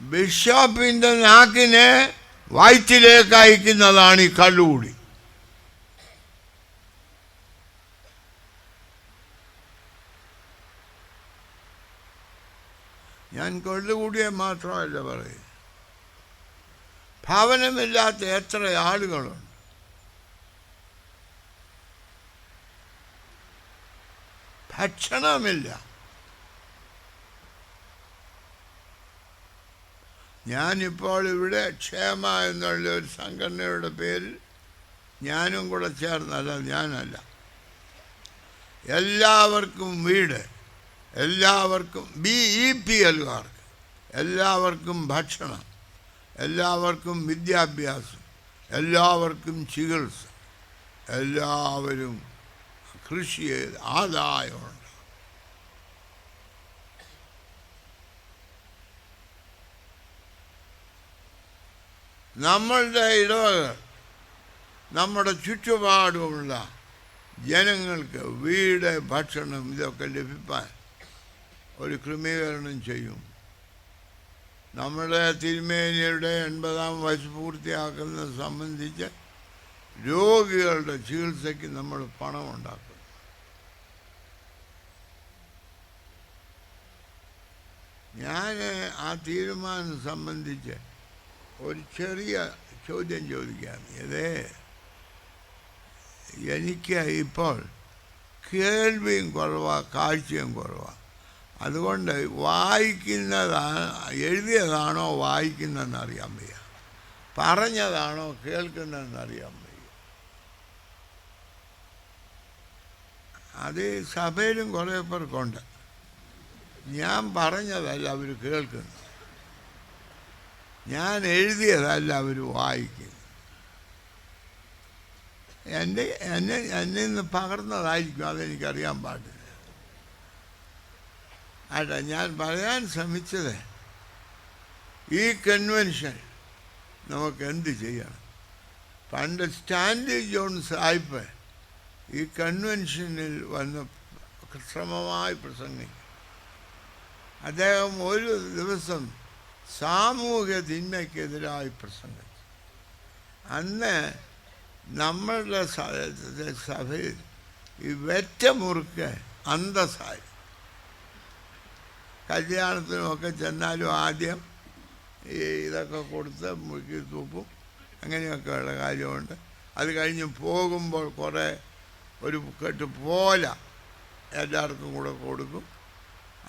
ബിഷപ്പിൻ്റെ നാക്കിനെ വയറ്റിലേക്ക് അയക്കുന്നതാണ് ഈ കള്ളുകൂടി. ഞാൻ കള്ളുകൂടിയെ മാത്രമല്ല പറയും, ഭവനമില്ലാത്ത എത്ര ആളുകളുണ്ട്. ഭക്ഷണമില്ല. ഞാനിപ്പോൾ ഇവിടെ ക്ഷേമ എന്നുള്ള ഒരു സംഘടനയുടെ പേരിൽ ഞാനും കൂടെ ചേർന്നല്ല, ഞാനല്ല, എല്ലാവർക്കും വീട്, എല്ലാവർക്കും BEPLകാർക്ക് എല്ലാവർക്കും ഭക്ഷണം, എല്ലാവർക്കും വിദ്യാഭ്യാസം, എല്ലാവർക്കും ചികിത്സ, എല്ലാവരും കൃഷി ചെയ്ത് ആദായമുണ്ട്. നമ്മളുടെ ഇടവകൾ, നമ്മുടെ ചുറ്റുപാടുമുള്ള ജനങ്ങൾക്ക് വീട്, ഭക്ഷണം ഇതൊക്കെ ലഭിക്കാൻ ഒരു ക്രമീകരണം ചെയ്യും. നമ്മുടെ തിരുമേനിയുടെ 80-ാം വയസ്സ് പൂർത്തിയാക്കുന്നത് സംബന്ധിച്ച് രോഗികളുടെ ചികിത്സയ്ക്ക് നമ്മൾ പണം ഉണ്ടാക്കും. ഞാൻ ആ തീരുമാനം സംബന്ധിച്ച് ഒരു ചെറിയ ചോദ്യം ചോദിക്കാം. എനിക്ക് ഇപ്പോൾ കേൾവിയും കുറവാണ്, കാഴ്ചയും കുറവാണ്. അതുകൊണ്ട് വായിക്കുന്നതാണ്, എഴുതിയതാണോ വായിക്കുന്നതെന്ന് അറിയാൻ വയ്യ, പറഞ്ഞതാണോ കേൾക്കുന്നതെന്ന് അറിയാൻ വയ്യ. അത് സഭയിലും കുറേ പേർക്കുണ്ട്. ഞാൻ പറഞ്ഞതല്ല അവർ കേൾക്കുന്നത്, ഞാൻ എഴുതിയതല്ല അവർ വായിക്കുന്നത്. എന്നെ നിന്ന് പകർന്നതായിരിക്കും, അതെനിക്കറിയാൻ പാടില്ല. അല്ല, ഞാൻ പറയാൻ ശ്രമിച്ചത് ഈ കൺവെൻഷൻ നമുക്ക് എന്ത് ചെയ്യണം. പണ്ട് സ്റ്റാൻലി ജോൺ സാഹിബ് ഈ കൺവെൻഷനിൽ വന്ന് ശ്രമമായി പ്രസംഗിക്കും. അദ്ദേഹം ഒരു ദിവസം സാമൂഹ്യ തിന്മയ്ക്കെതിരായി പ്രസംഗിച്ചു. അന്ന് നമ്മളുടെ സഭയിൽ ഈ വെറ്റമുറുക്ക് അന്തസ്സായി. കല്യാണത്തിനുമൊക്കെ ചെന്നാലും ആദ്യം ഈ ഇതൊക്കെ കൊടുത്ത് മുറുക്കി തൂപ്പും, അങ്ങനെയൊക്കെയുള്ള കാര്യമുണ്ട്. അത് കഴിഞ്ഞ് പോകുമ്പോൾ കുറേ ഒരു കെട്ട് പോല എല്ലാവർക്കും കൂടെ കൊടുക്കും.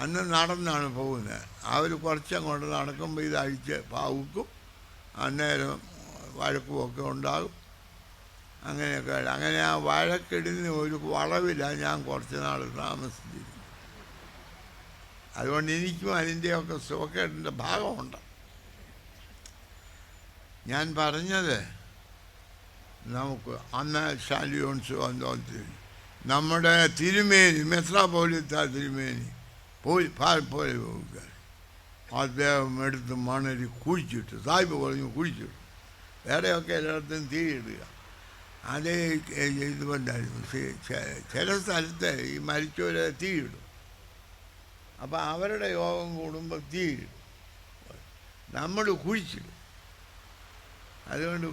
അന്ന് നടന്നാണ് പോകുന്നത്. അവർ കുറച്ചങ്ങോട്ട് നടക്കുമ്പോൾ ഇതഴിച്ച് പാവുക്കും, അന്നേരം വഴക്കുമൊക്കെ ഉണ്ടാകും. അങ്ങനെയൊക്കെ. അങ്ങനെ ആ വഴക്കിടിന് ഒരു വളവിലാണ് ഞാൻ കുറച്ച് നാൾ താമസിച്ചിരുന്നത്. അതുകൊണ്ട് എനിക്കും അതിൻ്റെയൊക്കെ സുഖക്കേടിൻ്റെ ഭാഗമുണ്ട്. ഞാൻ പറഞ്ഞത്, നമുക്ക് അന്ന് ശാലിയോൺസ് വന്നോത്തിൽ നമ്മുടെ തിരുമേനി മെത്രാപ്പോലീത്ത തിരുമേനി പോലെ അദ്ദേഹം എടുത്ത് മണൽ കുഴിച്ചിട്ട്, സാഹിബ് പറഞ്ഞു കുഴിച്ചിട്ടു. വേറെയൊക്കെ എല്ലായിടത്തും തീയിടുക. അതേ ഇതുകൊണ്ടായിരുന്നു. ചില സ്ഥലത്ത് ഈ മരിച്ചവരെ തീയിടും. അപ്പം അവരുടെ യോഗം കൂടുമ്പോൾ തീയിടും, നമ്മൾ കുഴിച്ചിടും. അതുകൊണ്ട്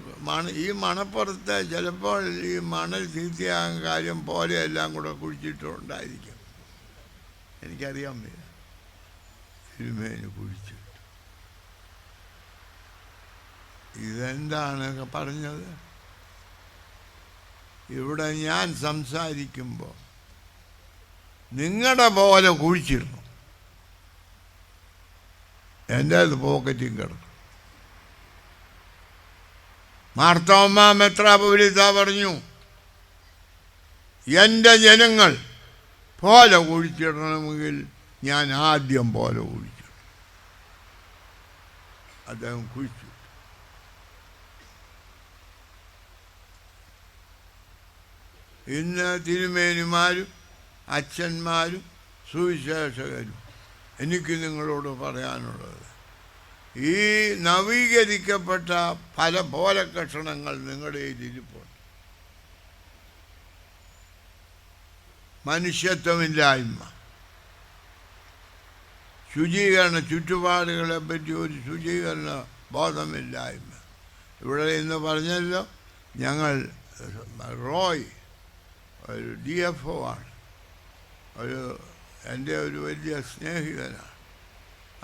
ഈ മണപ്പുറത്ത് ചിലപ്പോൾ ഈ മണൽ തീർച്ചയാകാൻ കാര്യം പോലെ എല്ലാം കൂടെ കുഴിച്ചിട്ടുണ്ടായിരിക്കും, എനിക്കറിയാൻ വയ്യ. തിരുമേനി കുഴിച്ചിട്ടു. ഇതെന്താണ് പറഞ്ഞത്? ഇവിടെ ഞാൻ സംസാരിക്കുമ്പോൾ നിങ്ങളുടെ പോലെ കുഴിച്ചിരുന്നു, എൻ്റെ അത് പോക്കറ്റും കിടന്നു. മാർത്തോമാ മെത്രാപ്പോലീത്ത പറഞ്ഞു, എൻ്റെ ജനങ്ങൾ പോലെ കുഴിച്ചിടണമെങ്കിൽ ഞാൻ ആദ്യം പോലെ കുഴിച്ചിടും. അദ്ദേഹം കുഴിച്ചു. ഇന്ന് തിരുമേനിമാരും അച്ഛന്മാരും സുവിശേഷകരും എനിക്ക് നിങ്ങളോട് പറയാനുള്ളത്, ഈ നവീകരിക്കപ്പെട്ട പല പോലക്കഷണങ്ങൾ നിങ്ങളുടെ ഇരിപ്പുണ്ട്. മനുഷ്യത്വമില്ലായ്മ, ശുചീകരണ ചുറ്റുപാടുകളെ പറ്റി ഒരു ശുചീകരണ ബോധമില്ലായ്മ. ഇവിടെ ഇന്ന് പറഞ്ഞല്ലോ, ഞങ്ങൾ റോയ് ഒരു DFO ആണ്, എൻ്റെ ഒരു വലിയ സ്നേഹിതനാണ്.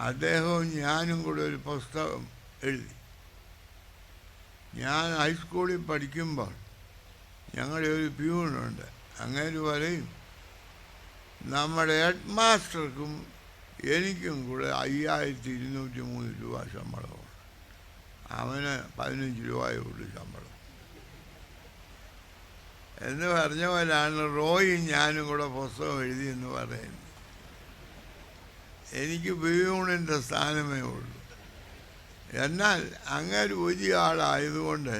അദ്ദേഹവും ഞാനും കൂടെ ഒരു പുസ്തകം എഴുതി. ഞാൻ ഹൈസ്കൂളിൽ പഠിക്കുമ്പോൾ ഞങ്ങളുടെ ഒരു പ്യൂണുണ്ട്, അങ്ങനെ പറയും, നമ്മുടെ ഹെഡ് മാസ്റ്റർക്കും എനിക്കും കൂടെ 5203 രൂപ ശമ്പളമാണ്, അവന് 15 രൂപയേ ഉള്ളൂ ശമ്പളം എന്ന് പറഞ്ഞ പോലെയാണ് റോയും ഞാനും കൂടെ പുസ്തകം എഴുതിയെന്ന് പറയുന്നത്. എനിക്ക് പ്യൂണിൻ്റെ സ്ഥാനമേ ഉള്ളൂ. എന്നാൽ അങ്ങനെ വലിയ ആളായതുകൊണ്ട്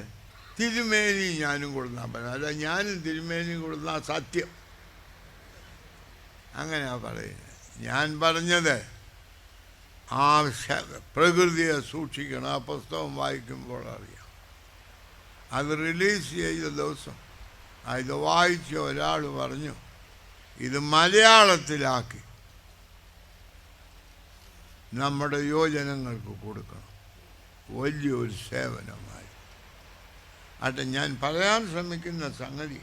തിരുമേനി ഞാനും കൊടുത്താൽ പറ്റില്ല, അല്ല ഞാനും തിരുമേനിയും കൊടുത്താൽ സത്യം, അങ്ങനെയാ പറയുന്നത്. ഞാൻ പറഞ്ഞത് ആ പ്രകൃതിയെ സൂക്ഷിക്കണം. ആ പുസ്തകം വായിക്കുമ്പോൾ അറിയാം. അത് റിലീസ് ചെയ്ത ദിവസം ഇത് വായിച്ച ഒരാൾ പറഞ്ഞു, ഇത് മലയാളത്തിലാക്കി നമ്മുടെ യുവജനങ്ങൾക്ക് കൊടുക്കണം, വലിയൊരു സേവനമായി. അട്ടെ, ഞാൻ പറയാൻ ശ്രമിക്കുന്ന സംഗതി,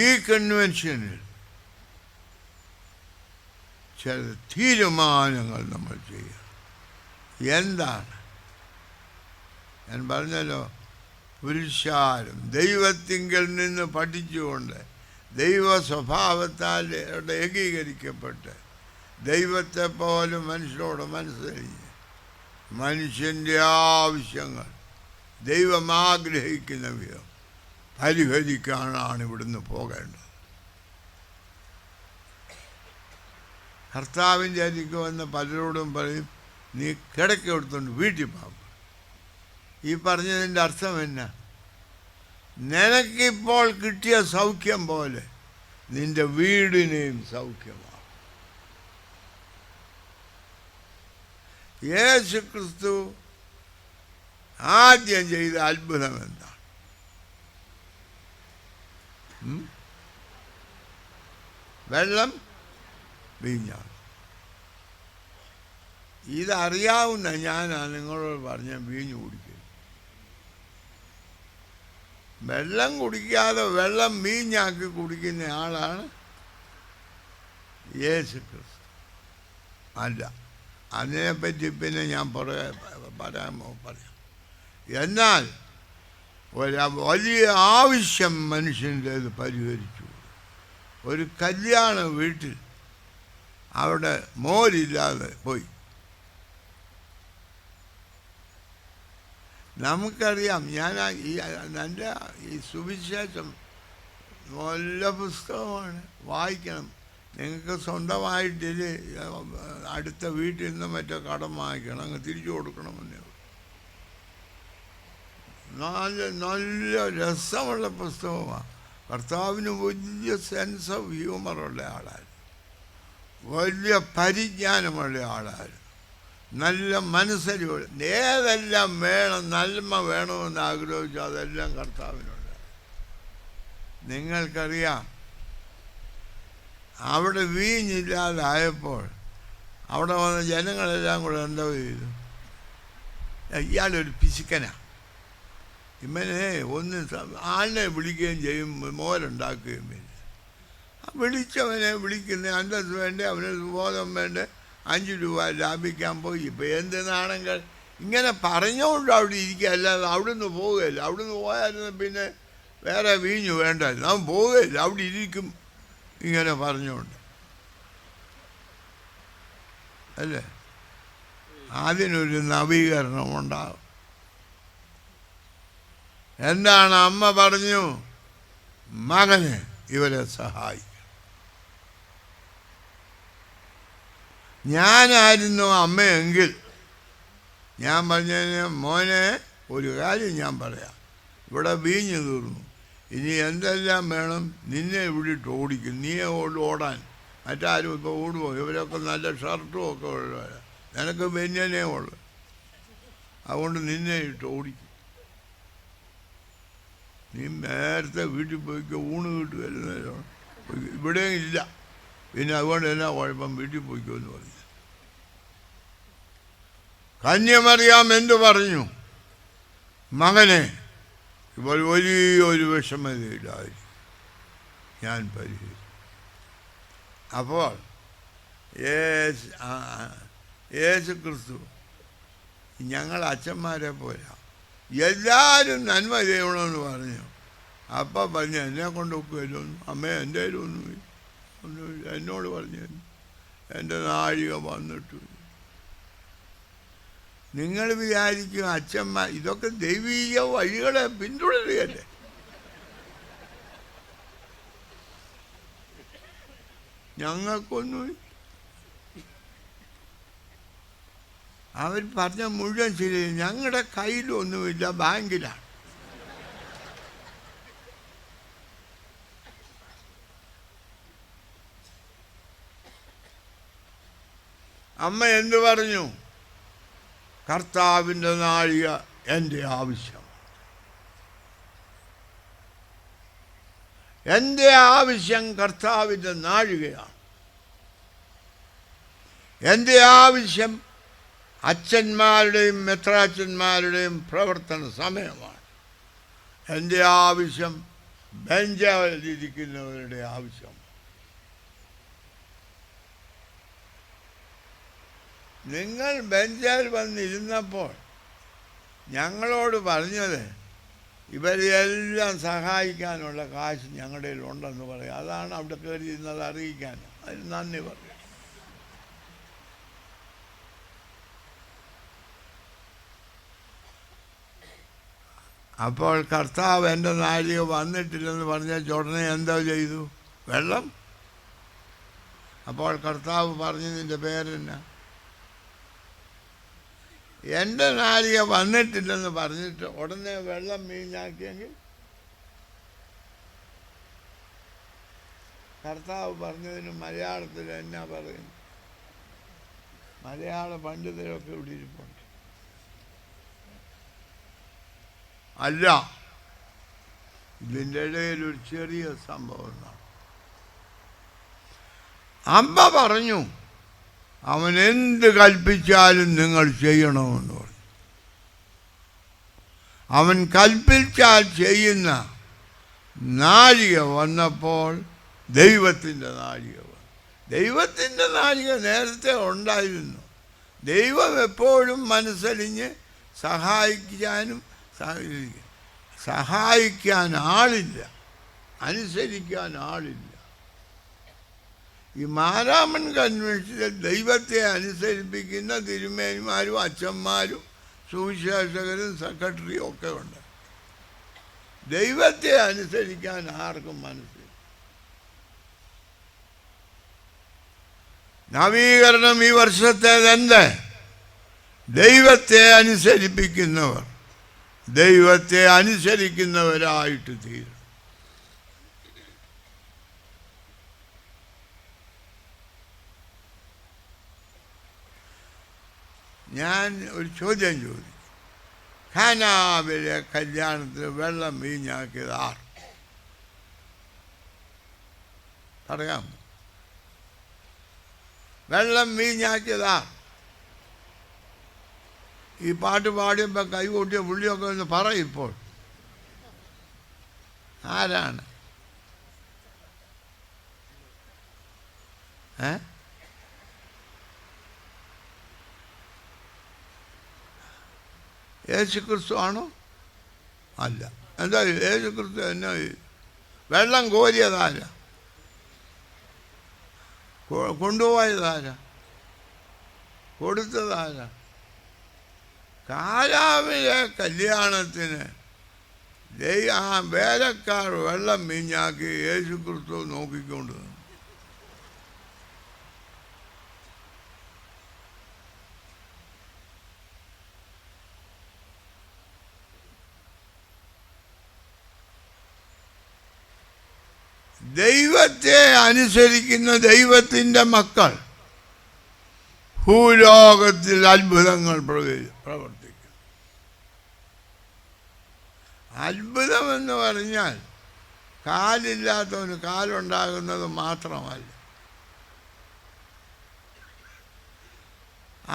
ഈ കൺവെൻഷനിൽ ചില തീരുമാനങ്ങൾ നമ്മൾ ചെയ്യണം. എന്താണ്? ഞാൻ പറഞ്ഞല്ലോ, പുരുഷാരം ദൈവത്തിങ്കൽ നിന്ന് പഠിച്ചുകൊണ്ട് ദൈവ സ്വഭാവത്താൽ ഏകീകരിക്കപ്പെട്ട് ദൈവത്തെ പോലെ മനുഷ്യനോട് മനസ്സറിഞ്ഞ് മനുഷ്യൻ്റെ ആവശ്യങ്ങൾ ദൈവം ആഗ്രഹിക്കുന്ന വിധം പരിഹരിക്കാനാണ് ഇവിടുന്ന് പോകേണ്ടത്. കർത്താവിൻ്റെ അരിക്ക് വന്ന് പലരോടും പറയും, നീ കിടക്ക എടുത്തുകൊണ്ട് വീട്ടിൽ പോകും. ഈ പറഞ്ഞതിൻ്റെ അർത്ഥം എന്നാ? നിനക്കിപ്പോൾ കിട്ടിയ സൗഖ്യം പോലെ നിന്റെ വീടിനെയും സൗഖ്യമാണ്. യേശു ക്രിസ്തു ആദ്യം ചെയ്ത അത്ഭുതം എന്താണ്? വെള്ളം വീഞ്ഞാണ്. ഇതറിയാവുന്ന ഞാനാണ് നിങ്ങളോട് പറഞ്ഞ വീഞ്ഞ് കുടിക്കുക. വെള്ളം കുടിക്കാതെ വെള്ളം വീഞ്ഞാക്കി കുടിക്കുന്ന ആളാണ് യേശു ക്രിസ്തു. അല്ല, അതിനെപ്പറ്റി പിന്നെ ഞാൻ പറയാം. എന്നാൽ വലിയ ആവശ്യം മനുഷ്യൻ്റേത് പരിഹരിച്ചു. ഒരു കല്യാണ വീട്ടിൽ അവിടെ മോരില്ലാതെ പോയി. നമുക്കറിയാം, ഞാൻ എൻ്റെ ഈ സുവിശേഷം നല്ല പുസ്തകമാണ്, വായിക്കണം. നിങ്ങൾക്ക് സ്വന്തമായിട്ടില്ല, അടുത്ത വീട്ടിൽ നിന്ന് മറ്റോ കടം വാങ്ങിക്കണം, അങ്ങ് തിരിച്ചു കൊടുക്കണമെന്നേ. നല്ല രസമുള്ള പുസ്തകമാണ്. കർത്താവിന് വലിയ സെൻസ് ഓഫ് ഹ്യൂമറുള്ള ആളായിരുന്നു, വലിയ പരിജ്ഞാനമുള്ള ആളായിരുന്നു, നല്ല മനസ്സരിവ്. ഏതെല്ലാം വേണം, നന്മ വേണമെന്ന് ആഗ്രഹിച്ചു അതെല്ലാം കർത്താവിനുണ്ട്. നിങ്ങൾക്കറിയാം, അവിടെ വീഞ്ഞില്ലാതായപ്പോൾ അവിടെ വന്ന ജനങ്ങളെല്ലാം കൂടെ എന്തോ ചെയ്തു? ഇയാളൊരു പിശുക്കനാണ്, ഇവനെ ആളിനെ വിളിക്കുകയും ചെയ്യും, മോരുണ്ടാക്കുകയും ചെയ്യും. വിളിച്ചവനെ വിളിക്കുന്ന അന്തസ് വേണ്ടേ, അവന് സുബോധം വേണ്ടേ, 5 രൂപ ലാഭിക്കാൻ പോയി. ഇപ്പം എന്തെന്നാണെങ്കിൽ ഇങ്ങനെ പറഞ്ഞുകൊണ്ട് അവിടെ ഇരിക്കുക, അല്ലാതെ അവിടുന്ന് പോവുകയില്ല. അവിടുന്ന് പോയായിരുന്നു പിന്നെ വേറെ വീഞ്ഞു വേണ്ടായിരുന്നു, അവൻ പോവുകയില്ല, അവിടെ ഇരിക്കും ഇങ്ങനെ പറഞ്ഞുകൊണ്ട്. അല്ലേ? അതിനൊരു നവീകരണം ഉണ്ടാകും. എന്താണ് അമ്മ പറഞ്ഞു? മകനെ ഇവരെ സഹായിക്കും. ഞാനായിരുന്നു അമ്മയെങ്കിൽ ഞാൻ പറഞ്ഞതിന്, മോനെ ഒരു കാര്യം ഞാൻ പറയാം, ഇവിടെ വീഞ്ഞു തീർന്നു, ഇനി എന്തെല്ലാം വേണം നിന്നെ ഇവിടിട്ട് ഓടിക്കും. നീയെ ഓടാൻ മറ്റാരും ഇപ്പോൾ ഓടുമോ? ഇവരൊക്കെ നല്ല ഷർട്ടും ഒക്കെ ഉള്ളവരാ, നിനക്ക് ബെന്യനേ ഉള്ളു, അതുകൊണ്ട് നിന്നെ ഇട്ട് ഓടിക്കും. നീ നേരത്തെ വീട്ടിൽ പോയിക്കോ, ഊണ് കിട്ടുമല്ലോ, ഇവിടെയും ഇല്ല, പിന്നെ അതുകൊണ്ട് എന്നാ കുഴപ്പം, വീട്ടിൽ പോയിക്കോ എന്ന് പറഞ്ഞു. കന്യമറിയാം എന്തു പറഞ്ഞു? മകനെ ഇപ്പോൾ വലിയൊരു വിഷമതയിലായിരിക്കും, ഞാൻ പരിഹരിക്കും. അപ്പോൾ യേശു ക്രിസ്തു ഞങ്ങൾ അച്ഛന്മാരെ പോരാ, എല്ലാവരും നന്മ ചെയ്യണമെന്ന് പറഞ്ഞു. അപ്പം പറഞ്ഞു, എന്നെ കൊണ്ട് ഒക്കുമല്ലോ, അമ്മ എൻ്റെ കയ്യിലൊന്നുമില്ല, എന്നോട് പറഞ്ഞു, എൻ്റെ നാഴിക വന്നിട്ടു. നിങ്ങൾ വിചാരിക്കും അച്ഛന്മാർ ഇതൊക്കെ ദൈവീക വഴികളെ പിന്തുടരുകയല്ലേ? ഞങ്ങൾക്കൊന്നും അവർ പറഞ്ഞ മുഴുവൻ ശരി. ഞങ്ങളുടെ കയ്യിലൊന്നുമില്ല, ബാങ്കിലാണ്. അമ്മ എന്തു പറഞ്ഞു? കർത്താവിൻ്റെ നാഴിക എൻ്റെ ആവശ്യം. എൻ്റെ ആവശ്യം കർത്താവിൻ്റെ നാഴികയാണ്. എൻ്റെ ആവശ്യം അച്ഛന്മാരുടെയും മെത്രാച്ചന്മാരുടെയും പ്രവർത്തന സമയമാണ്. എൻ്റെ ആവശ്യം ബെഞ്ചാലിരിക്കുന്നവരുടെ ആവശ്യം. നിങ്ങൾ ബെഞ്ചാൽ വന്നിരുന്നപ്പോൾ ഞങ്ങളോട് പറഞ്ഞത് ഇവരെല്ലാം സഹായിക്കാനുള്ള കാശ് ഞങ്ങളുടെ കയ്യിലുണ്ടെന്ന് പറയും. അതാണ് അവിടെ കയറി ഇരുന്നത് അറിയിക്കാൻ. അതിന് നന്ദി പറയും. അപ്പോൾ കർത്താവ് എൻ്റെ നാഴിക വന്നിട്ടില്ലെന്ന് പറഞ്ഞാൽ ഉടനെ എന്തോ ചെയ്തു? വെള്ളം. അപ്പോൾ കർത്താവ് പറഞ്ഞു, നിൻ്റെ പേരെന്നാ? എൻ്റെ നാഴിക വന്നിട്ടില്ലെന്ന് പറഞ്ഞിട്ട് ഉടനെ വെള്ളം വീഞ്ഞാക്കിയെങ്കിൽ കർത്താവ് പറഞ്ഞതിന് മലയാളത്തിൽ എന്നാ പറയും? മലയാള പണ്ഡിതരൊക്കെ ഇവിടെ ഇരിപ്പുണ്ട്. അല്ല, ഇതിൻ്റെ ഇടയിൽ ഒരു ചെറിയ സംഭവം നടന്നു. അമ്മ പറഞ്ഞു, അവൻ എന്ത് കൽപ്പിച്ചാലും നിങ്ങൾ ചെയ്യണമെന്ന് പറഞ്ഞു. അവൻ കൽപ്പിച്ചാൽ ചെയ്യുന്ന നാഴിക വന്നപ്പോൾ ദൈവത്തിൻ്റെ നാഴിക വന്നു. ദൈവത്തിൻ്റെ നാഴിക നേരത്തെ ഉണ്ടായിരുന്നു. ദൈവം എപ്പോഴും മനസ്സലിഞ്ഞ് സഹായിക്കാൻ ആളില്ല, അനുസരിക്കാൻ ആളില്ല. ഈ മാരാമൺ കൺവെൻഷനിൽ ദൈവത്തെ അനുസരിപ്പിക്കുന്ന തിരുമേനിമാരും അച്ഛന്മാരും സുവിശേഷകരും സെക്രട്ടറിയും ഒക്കെ ഉണ്ട്. ദൈവത്തെ അനുസരിക്കാൻ ആർക്കും മനസ്സില്ല. നവീകരണം ഈ വർഷത്തേതെന്ത്? ദൈവത്തെ അനുസരിപ്പിക്കുന്നവർ ദൈവത്തെ അനുസരിക്കുന്നവരായിട്ട് തീരും. ഞാൻ ഒരു ചോദ്യം ചോദിക്കും. ഖാനാവിലെ കല്യാണത്തിന് വെള്ളം വീഞ്ഞാക്കിയത് ആർ? പറയാം. വെള്ളം വീഞ്ഞാക്കിയത് ആർ? ഈ പാട്ട് പാടിയപ്പോൾ കൈകൊട്ടിയ പുള്ളിയൊക്കെ ഒന്ന് പറയും. ഇപ്പോൾ ആരാണ്? യേശുക്രിസ്തു ആണോ? അല്ല. എന്താ യേശുക്രിസ്തു എന്നാ? വെള്ളം കോരിയതാരാ? കൊണ്ടുപോയതാരാ? കൊടുത്തതാരാ? കാലാവിലെ കല്യാണത്തിന് ആ വേലക്കാർ വെള്ളം വീഞ്ഞാക്കി യേശുക്രിസ്തു നോക്കിക്കൊണ്ട് നിന്നു. ദൈവത്തെ അനുസരിക്കുന്ന ദൈവത്തിൻ്റെ മക്കൾ ഭൂലോകത്തിൽ അത്ഭുതങ്ങൾ പ്രവർത്തിക്കും. അത്ഭുതമെന്ന് പറഞ്ഞാൽ കാലില്ലാത്തവന് കാലുണ്ടാകുന്നത് മാത്രമല്ല,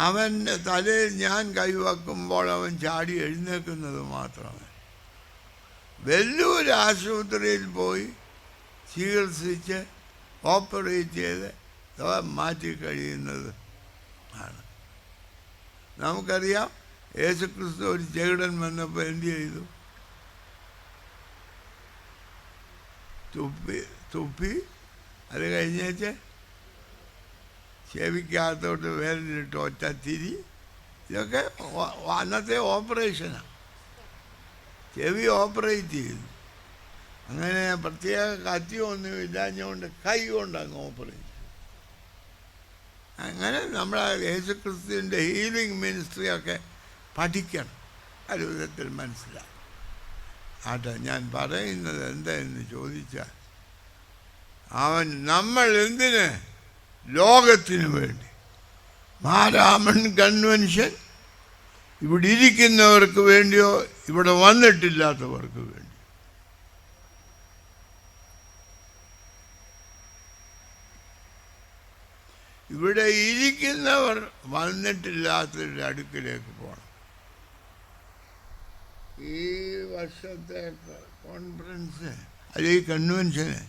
അവൻ്റെ തലയിൽ ഞാൻ കൈവെക്കുമ്പോൾ അവൻ ചാടി എഴുന്നേൽക്കുന്നത് മാത്രമല്ല, വെല്ലൂർ ആശുപത്രിയിൽ പോയി ചികിത്സിച്ച് ഓപ്പറേറ്റ് ചെയ്ത് മാറ്റി കഴിയുന്നത് ആണ്. നമുക്കറിയാം, യേശുക്രിസ്തു ഒരു ചെകിടൻ വന്നപ്പോൾ എന്ത് ചെയ്തു? തുപ്പി അത് കഴിഞ്ഞേച്ച് ചെവിക്കകത്തോട്ട് വേദനിട്ട് ഒറ്റ തിരി. ഇതൊക്കെ അന്നത്തെ ഓപ്പറേഷനാണ്. ചെവി ഓപ്പറേറ്റ് ചെയ്തു. അങ്ങനെ പ്രത്യേക കത്തിയൊന്നും ഇല്ലാഞ്ഞുകൊണ്ട് കൈ കൊണ്ട് അങ്ങ് ഓപ്പറേറ്റ്. അങ്ങനെ നമ്മുടെ യേശുക്രിസ്തുവിൻ്റെ ഹീലിംഗ് മിനിസ്ട്രിയൊക്കെ പഠിക്കണം, ഒരു വിധത്തിൽ മനസ്സിലാക്കും. ആട്ടെ, ഞാൻ പറയുന്നത് എന്താണെന്ന് ചോദിച്ചാൽ, നമ്മൾ എന്തിന്? ലോകത്തിന് വേണ്ടി. മാരാമൺ കൺവെൻഷൻ ഇവിടെ ഇരിക്കുന്നവർക്ക് വേണ്ടിയോ ഇവിടെ വന്നിട്ടില്ലാത്തവർക്ക് വേണ്ടി. ഇവിടെ ഇരിക്കുന്നവർ വന്നിട്ടില്ലാത്തവരുടെ അടുക്കിലേക്ക് പോകണം. ഈ വർഷത്തെ കോൺഫറൻസ് അല്ലെങ്കിൽ കൺവെൻഷന്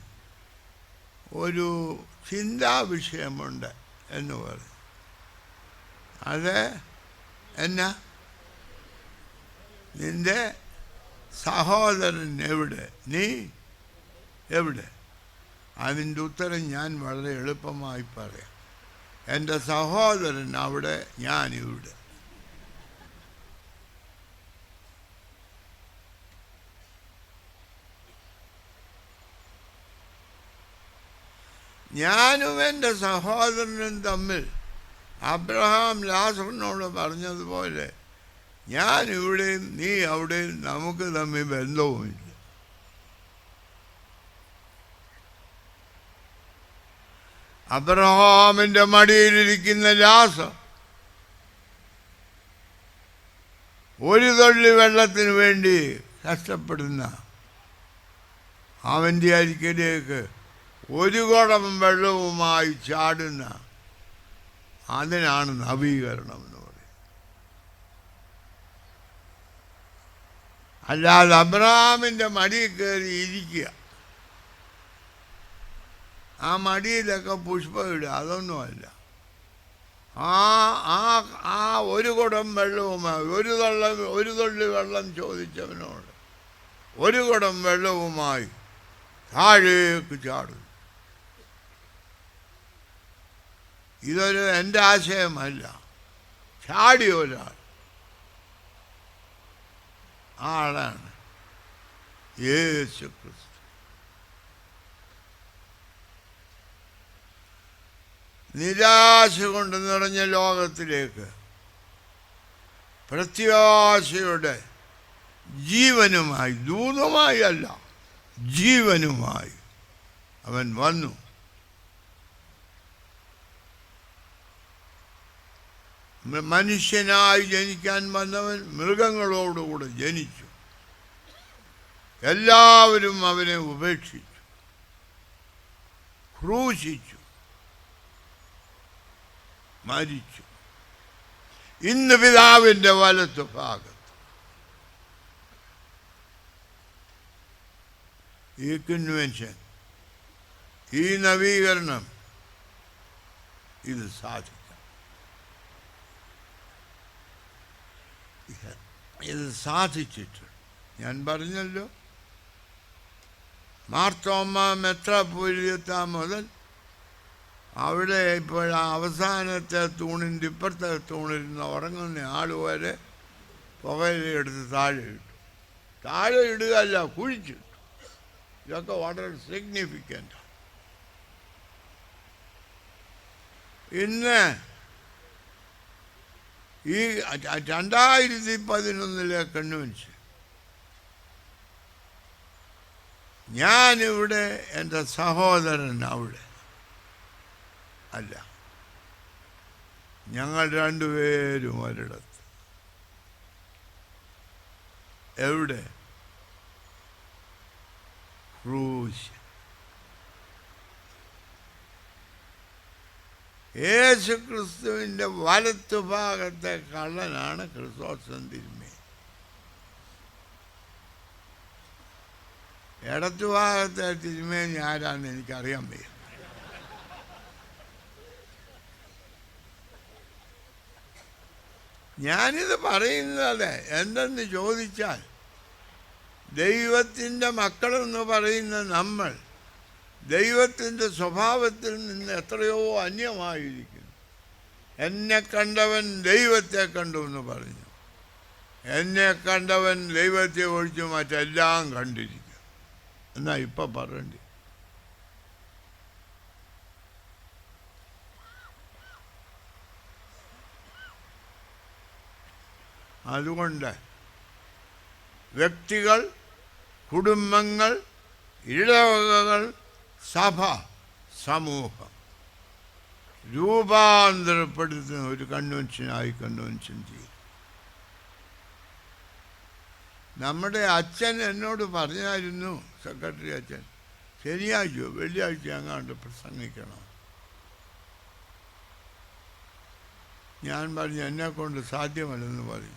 ഒരു ചിന്താ വിഷയമുണ്ട് എന്ന് പറയും. അത് എന്നാ? നിൻ്റെ സഹോദരൻ എവിടെ? നീ എവിടെ? അതിൻ്റെ ഉത്തരം ഞാൻ വളരെ എളുപ്പമായി പറയാം. എൻ്റെ സഹോദരൻ അവിടെ, ഞാനിവിടെ. ഞാനും എൻ്റെ സഹോദരനും തമ്മിൽ അബ്രഹാം ലാസറിനോട് പറഞ്ഞതുപോലെ ഞാൻ ഇവിടെയും നീ അവിടെയും നമുക്ക് തമ്മിൽ ബന്ധവുമില്ല. അബ്രഹാമിൻ്റെ മടിയിലിരിക്കുന്ന ലാസർ ഒരു തുള്ളി വെള്ളത്തിന് വേണ്ടി കഷ്ടപ്പെടുന്ന അവൻ്റെ അരികിലേക്ക് ഒരു കുടം വെള്ളവുമായി ചാടുന്ന, അതിനാണ് നവീകരണം എന്ന് പറയുന്നത്. അല്ലാതെ അബ്രഹാമിൻ്റെ മടിയിൽ കയറി ഇരിക്കുക, ആ മടിയിലൊക്കെ പുഷ്പം ഇടുക, അതൊന്നുമല്ല. ആ ഒരു കുടം വെള്ളവുമായി ഒരു തുള്ളി വെള്ളം ചോദിച്ചവനോട് ഒരു കുടം വെള്ളവുമായി താഴേക്ക് ചാടും. ഇതൊരു എൻ്റെ ആശയമല്ല, ചാടിയ ഒരാൾ, ആളാണ് യേശു ക്രിസ്തു. നിരാശ കൊണ്ട് നിറഞ്ഞ ലോകത്തിലേക്ക് പ്രത്യാശയുടെ ജീവനുമായി, ദൂതമായി അല്ല, ജീവനുമായി അവൻ വന്നു. മനുഷ്യനായി ജനിക്കാൻ വന്നവൻ മൃഗങ്ങളോടുകൂടെ ജനിച്ചു. എല്ലാവരും അവനെ ഉപേക്ഷിച്ചു, ക്രൂശിച്ചു, മരിച്ചു. ഇന്ന് പിതാവിൻ്റെ വലത്ത് ഭാഗത്ത് ഈ കൺവെൻഷൻ, ഈ നവീകരണം ഇത് സാധിക്കും. ഇത് സാധിച്ചിട്ടുണ്ട്. ഞാൻ പറഞ്ഞല്ലോ, മാർത്തോമ്മ മെത്രാപ്പൊലീത്ത മുതൽ അവിടെ ഇപ്പോൾ അവസാനത്തെ തൂണിൻ്റെ ഇപ്പുറത്തെ തൂണിരുന്ന് ഉറങ്ങുന്ന ആൾ വരെ പുകയിലെടുത്ത് താഴെ ഇട്ടു. താഴെ ഇടുകയല്ല, കുഴിച്ചിട്ടു. ഇതൊക്കെ വളരെ സിഗ്നിഫിക്കൻ്റ്. ഇന്ന് ഈ 2011 കൺവെൻഷൻ ഞാനിവിടെ, എൻ്റെ സഹോദരൻ അവിടെ അല്ല, ഞങ്ങൾ രണ്ടുപേരും ഒരിടത്ത്. എവിടെ? ക്രൂശ്. യേശു ക്രിസ്തുവിൻ്റെ വലത്തുഭാഗത്തെ കള്ളനാണ് ക്രിസ്തോസ്റ്റം തിരുമേനി. ഇടത്തുഭാഗത്തെ തിരുമേനി ആരാന്ന് എനിക്കറിയാൻ വയ്യ. ഞാനിത് പറയുന്നത് എന്തെന്ന് ചോദിച്ചാൽ, ദൈവത്തിൻ്റെ മക്കളെന്ന് പറയുന്ന നമ്മൾ ദൈവത്തിൻ്റെ സ്വഭാവത്തിൽ നിന്ന് എത്രയോ അന്യമായിരിക്കുന്നു. എന്നെ കണ്ടവൻ ദൈവത്തെ കണ്ടു എന്ന് പറഞ്ഞു. എന്നെ കണ്ടവൻ ദൈവത്തെ ഒഴിച്ച് മറ്റെല്ലാം കണ്ടിരിക്കും എന്നാ ഇപ്പം പറയണ്ടേ. അതുകൊണ്ട് വ്യക്തികൾ, കുടുംബങ്ങൾ, ഇടവകകൾ, സഭ, സമൂഹം രൂപാന്തരപ്പെടുത്തുന്ന ഒരു കൺവെൻഷനായി കൺവെൻഷൻ ചെയ്യും. നമ്മുടെ അച്ഛൻ എന്നോട് പറഞ്ഞായിരുന്നു, സെക്രട്ടറി അച്ഛൻ, ശനിയാഴ്ചയോ വെള്ളിയാഴ്ച അങ്ങാണ്ട് പ്രസംഗിക്കണം. ഞാൻ പറഞ്ഞു എന്നെക്കൊണ്ട് സാധ്യമല്ലെന്ന് പറഞ്ഞു,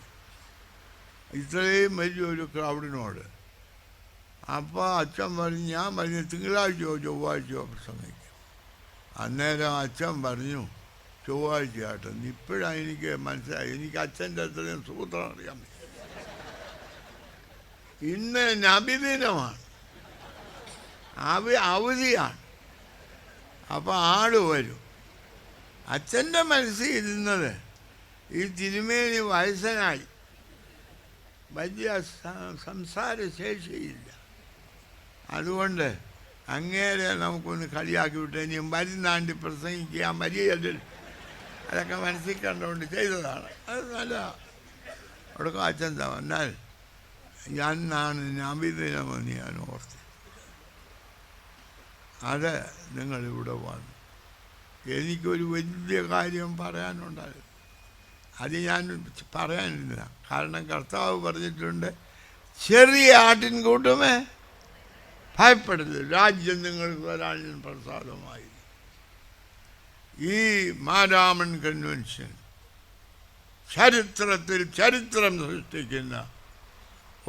ഇത്രയും വലിയൊരു ക്രൗഡിനോട്. അപ്പോൾ അച്ഛൻ പറഞ്ഞു, ഞാൻ പറഞ്ഞു തിങ്കളാഴ്ചയോ ചൊവ്വാഴ്ചയോ പ്രസംഗിക്കും. അന്നേരം അച്ഛൻ പറഞ്ഞു ചൊവ്വാഴ്ച ആട്ടെ. ഇപ്പോഴാണ് എനിക്ക് മനസ്സിലായി, എനിക്ക് അച്ഛൻ്റെ അത്രയും സൂത്രം അറിയാൻ പറ്റും. ഇന്ന് നബിദിനമാണ്, അവധിയാണ്. അപ്പോൾ ആട് വരും. അച്ഛൻ്റെ മനസ്സിൽ ഇരുന്നത് ഈ തിരുമേനി വയസ്സനായി, വലിയ സംസാരശേഷിയില്ല, അതുകൊണ്ട് അങ്ങേരെ നമുക്കൊന്ന് കളിയാക്കി വിട്ട് ഇനിയും വരുന്നാണ്ടി പ്രസംഗിക്കാൻ മര്യാദ അതൊക്കെ മനസ്സിൽ കണ്ടുകൊണ്ട് ചെയ്തതാണ്. അത് നല്ല അവിടെ അച്ഛൻ എന്നാൽ ഞാനാണ് നബിദിനമെന്ന് ഞാൻ ഓർത്ത്. അത് നിങ്ങളിവിടെ വന്നു. എനിക്കൊരു വലിയ കാര്യം പറയാനുണ്ടായിരുന്നു. അത് ഞാൻ പറയാനില്ല. കാരണം കർത്താവ് പറഞ്ഞിട്ടുണ്ട്, ചെറിയ ആട്ടിൻകൂട്ടമേ ഭയപ്പെടരുത്, രാജ്യം നിങ്ങൾക്ക് വരാൻ പ്രസാദമായി. ഈ മാരാമൺ കൺവെൻഷൻ ചരിത്രത്തിൽ ചരിത്രം സൃഷ്ടിക്കുന്ന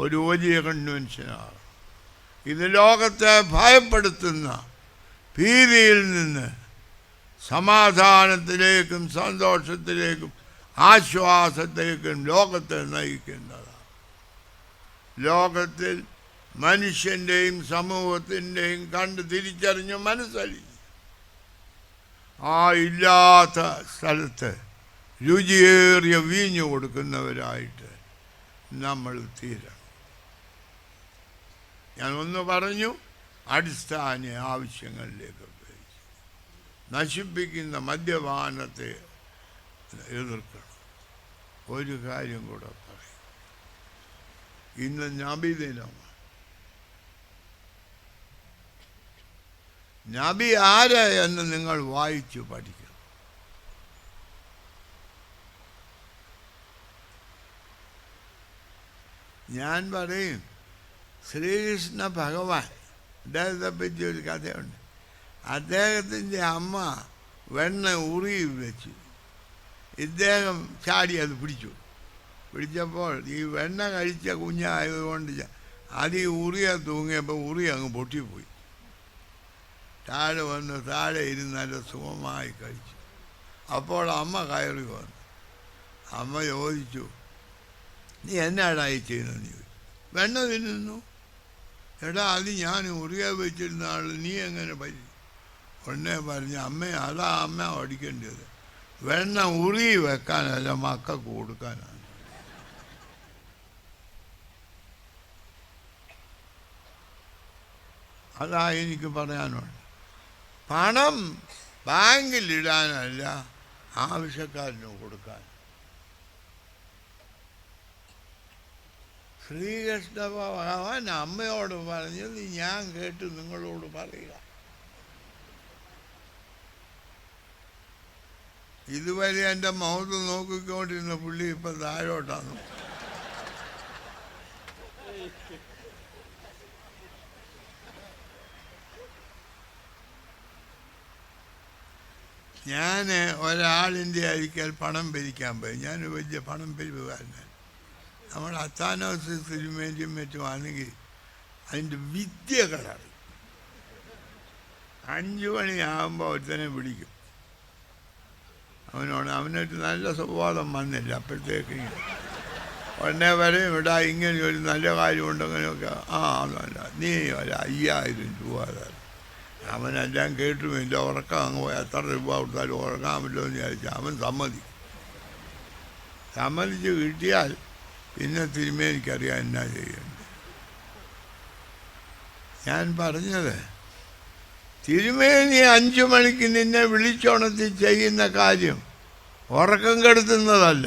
ഒരു വലിയ കൺവെൻഷനാണ്. ഇത് ലോകത്തെ ഭയപ്പെടുത്തുന്ന ഭീതിയിൽ നിന്ന് സമാധാനത്തിലേക്കും സന്തോഷത്തിലേക്കും ആശ്വാസത്തിലേക്കും ലോകത്തെ നയിക്കുന്നതാണ്. ലോകത്തിൽ മനുഷ്യൻ്റെയും സമൂഹത്തിൻ്റെയും കണ്ട് തിരിച്ചറിഞ്ഞ് മനസ്സലിഞ്ഞ് ആ ഇല്ലാത്ത സ്ഥലത്ത് രുചിയേറിയ വീഞ്ഞു കൊടുക്കുന്നവരായിട്ട് നമ്മൾ തീരണം. ഞാൻ ഒന്ന് പറഞ്ഞു, അടിസ്ഥാന ആവശ്യങ്ങളിലേക്ക് നശിപ്പിക്കുന്ന മദ്യപാനത്തെ എതിർക്കണം. ഒരു കാര്യം കൂടെ പറയും, ഇന്ന് നബിദിനമാണ്. നബി ആര് എന്ന് നിങ്ങൾ വായിച്ചു പഠിക്കണം. ഞാൻ പറയും, ശ്രീകൃഷ്ണ ഭഗവാൻ, അദ്ദേഹത്തെ പറ്റി ഒരു കഥയുണ്ട്. അദ്ദേഹത്തിൻ്റെ അമ്മ വെണ്ണ ഉറിയിൽ വെച്ചു. ഇദ്ദേഹം ചാടി അത് പിടിച്ചപ്പോൾ ഈ വെണ്ണ കഴിച്ച കുഞ്ഞായതുകൊണ്ട് അത് ഈ ഉറിയെ തൂങ്ങിയപ്പോൾ ഉറി അങ്ങ് പൊട്ടിപ്പോയി. താഴെ വന്ന് താഴെ ഇരുന്ന് നല്ല സുഖമായി കഴിച്ചു. അപ്പോൾ അമ്മ കയറി വന്നു. അമ്മ ചോദിച്ചു, നീ എന്നാടായി ചെയ്യുന്നതെന്ന് ചോദിച്ചു. വെണ്ണ തിന്നുന്നു. എടാ, അത് ഞാൻ ഉറിയെ വെച്ചിരുന്ന ആൾ നീ എങ്ങനെ പറ്റി? ഉടനെ പറഞ്ഞു, അമ്മ അതാ അമ്മ ഓടിക്കേണ്ടത്, വെണ്ണ ഉറി വെക്കാനല്ല മക്കൾക്ക് കൊടുക്കാനാണ്. അതാ എനിക്ക് പറയാനുണ്ട്. പണം ബാങ്കിലിടാനല്ല, ആവശ്യക്കാരന് കൊടുക്കാൻ. ശ്രീകൃഷ്ണ ഭഗവാൻ അമ്മയോട് പറഞ്ഞത് ഞാൻ കേട്ട് നിങ്ങളോട് പറയുക. ഇതുവരെ എൻ്റെ മുഖത്ത് നോക്കിക്കൊണ്ടിരുന്ന പുള്ളി ഇപ്പം താഴോട്ടാണ്. ഞാൻ ഒരാളിൻ്റെ അരിക്കൽ പണം പിരിക്കാൻ പോയി. ഞാൻ വലിയ പണം പിരിവുകാരനാണ്. നമ്മൾ അത്താനോസ് സിനിമേൻ്റെയും മറ്റുമാണെങ്കിൽ അതിൻ്റെ വിദ്യകളാണ്. 5 മണിയാകുമ്പോൾ ഒരുത്തനെ വിളിക്കും. അവനൊരു നല്ല സ്വഭാവം വന്നില്ല. അപ്പോഴത്തേക്ക് ഉടനെ വരെ ഇവിടെ ഇങ്ങനെ ഒരു നല്ല കാര്യമുണ്ടെങ്കിലൊക്കെ അതല്ല, നീ ഒരു 5000 രൂപ തരാം. അവനെല്ലാം കേട്ടുമില്ല, ഉറക്കം അങ്ങ് പോയി. എത്ര രൂപ കൊടുത്താലും ഉറങ്ങാമല്ലോ എന്ന് വിചാരിച്ചു. അവൻ സമ്മതിച്ച് കിട്ടിയാൽ പിന്നെ തിരുമേനിക്കറിയാം എന്നാ ചെയ്യേണ്ടത്. ഞാൻ പറഞ്ഞത്, തിരുമേനി 5 മണിക്ക് നിന്നെ വിളിച്ചുണർത്തി ചെയ്യുന്ന കാര്യം ഉറക്കം കെടുത്തുന്നതല്ല,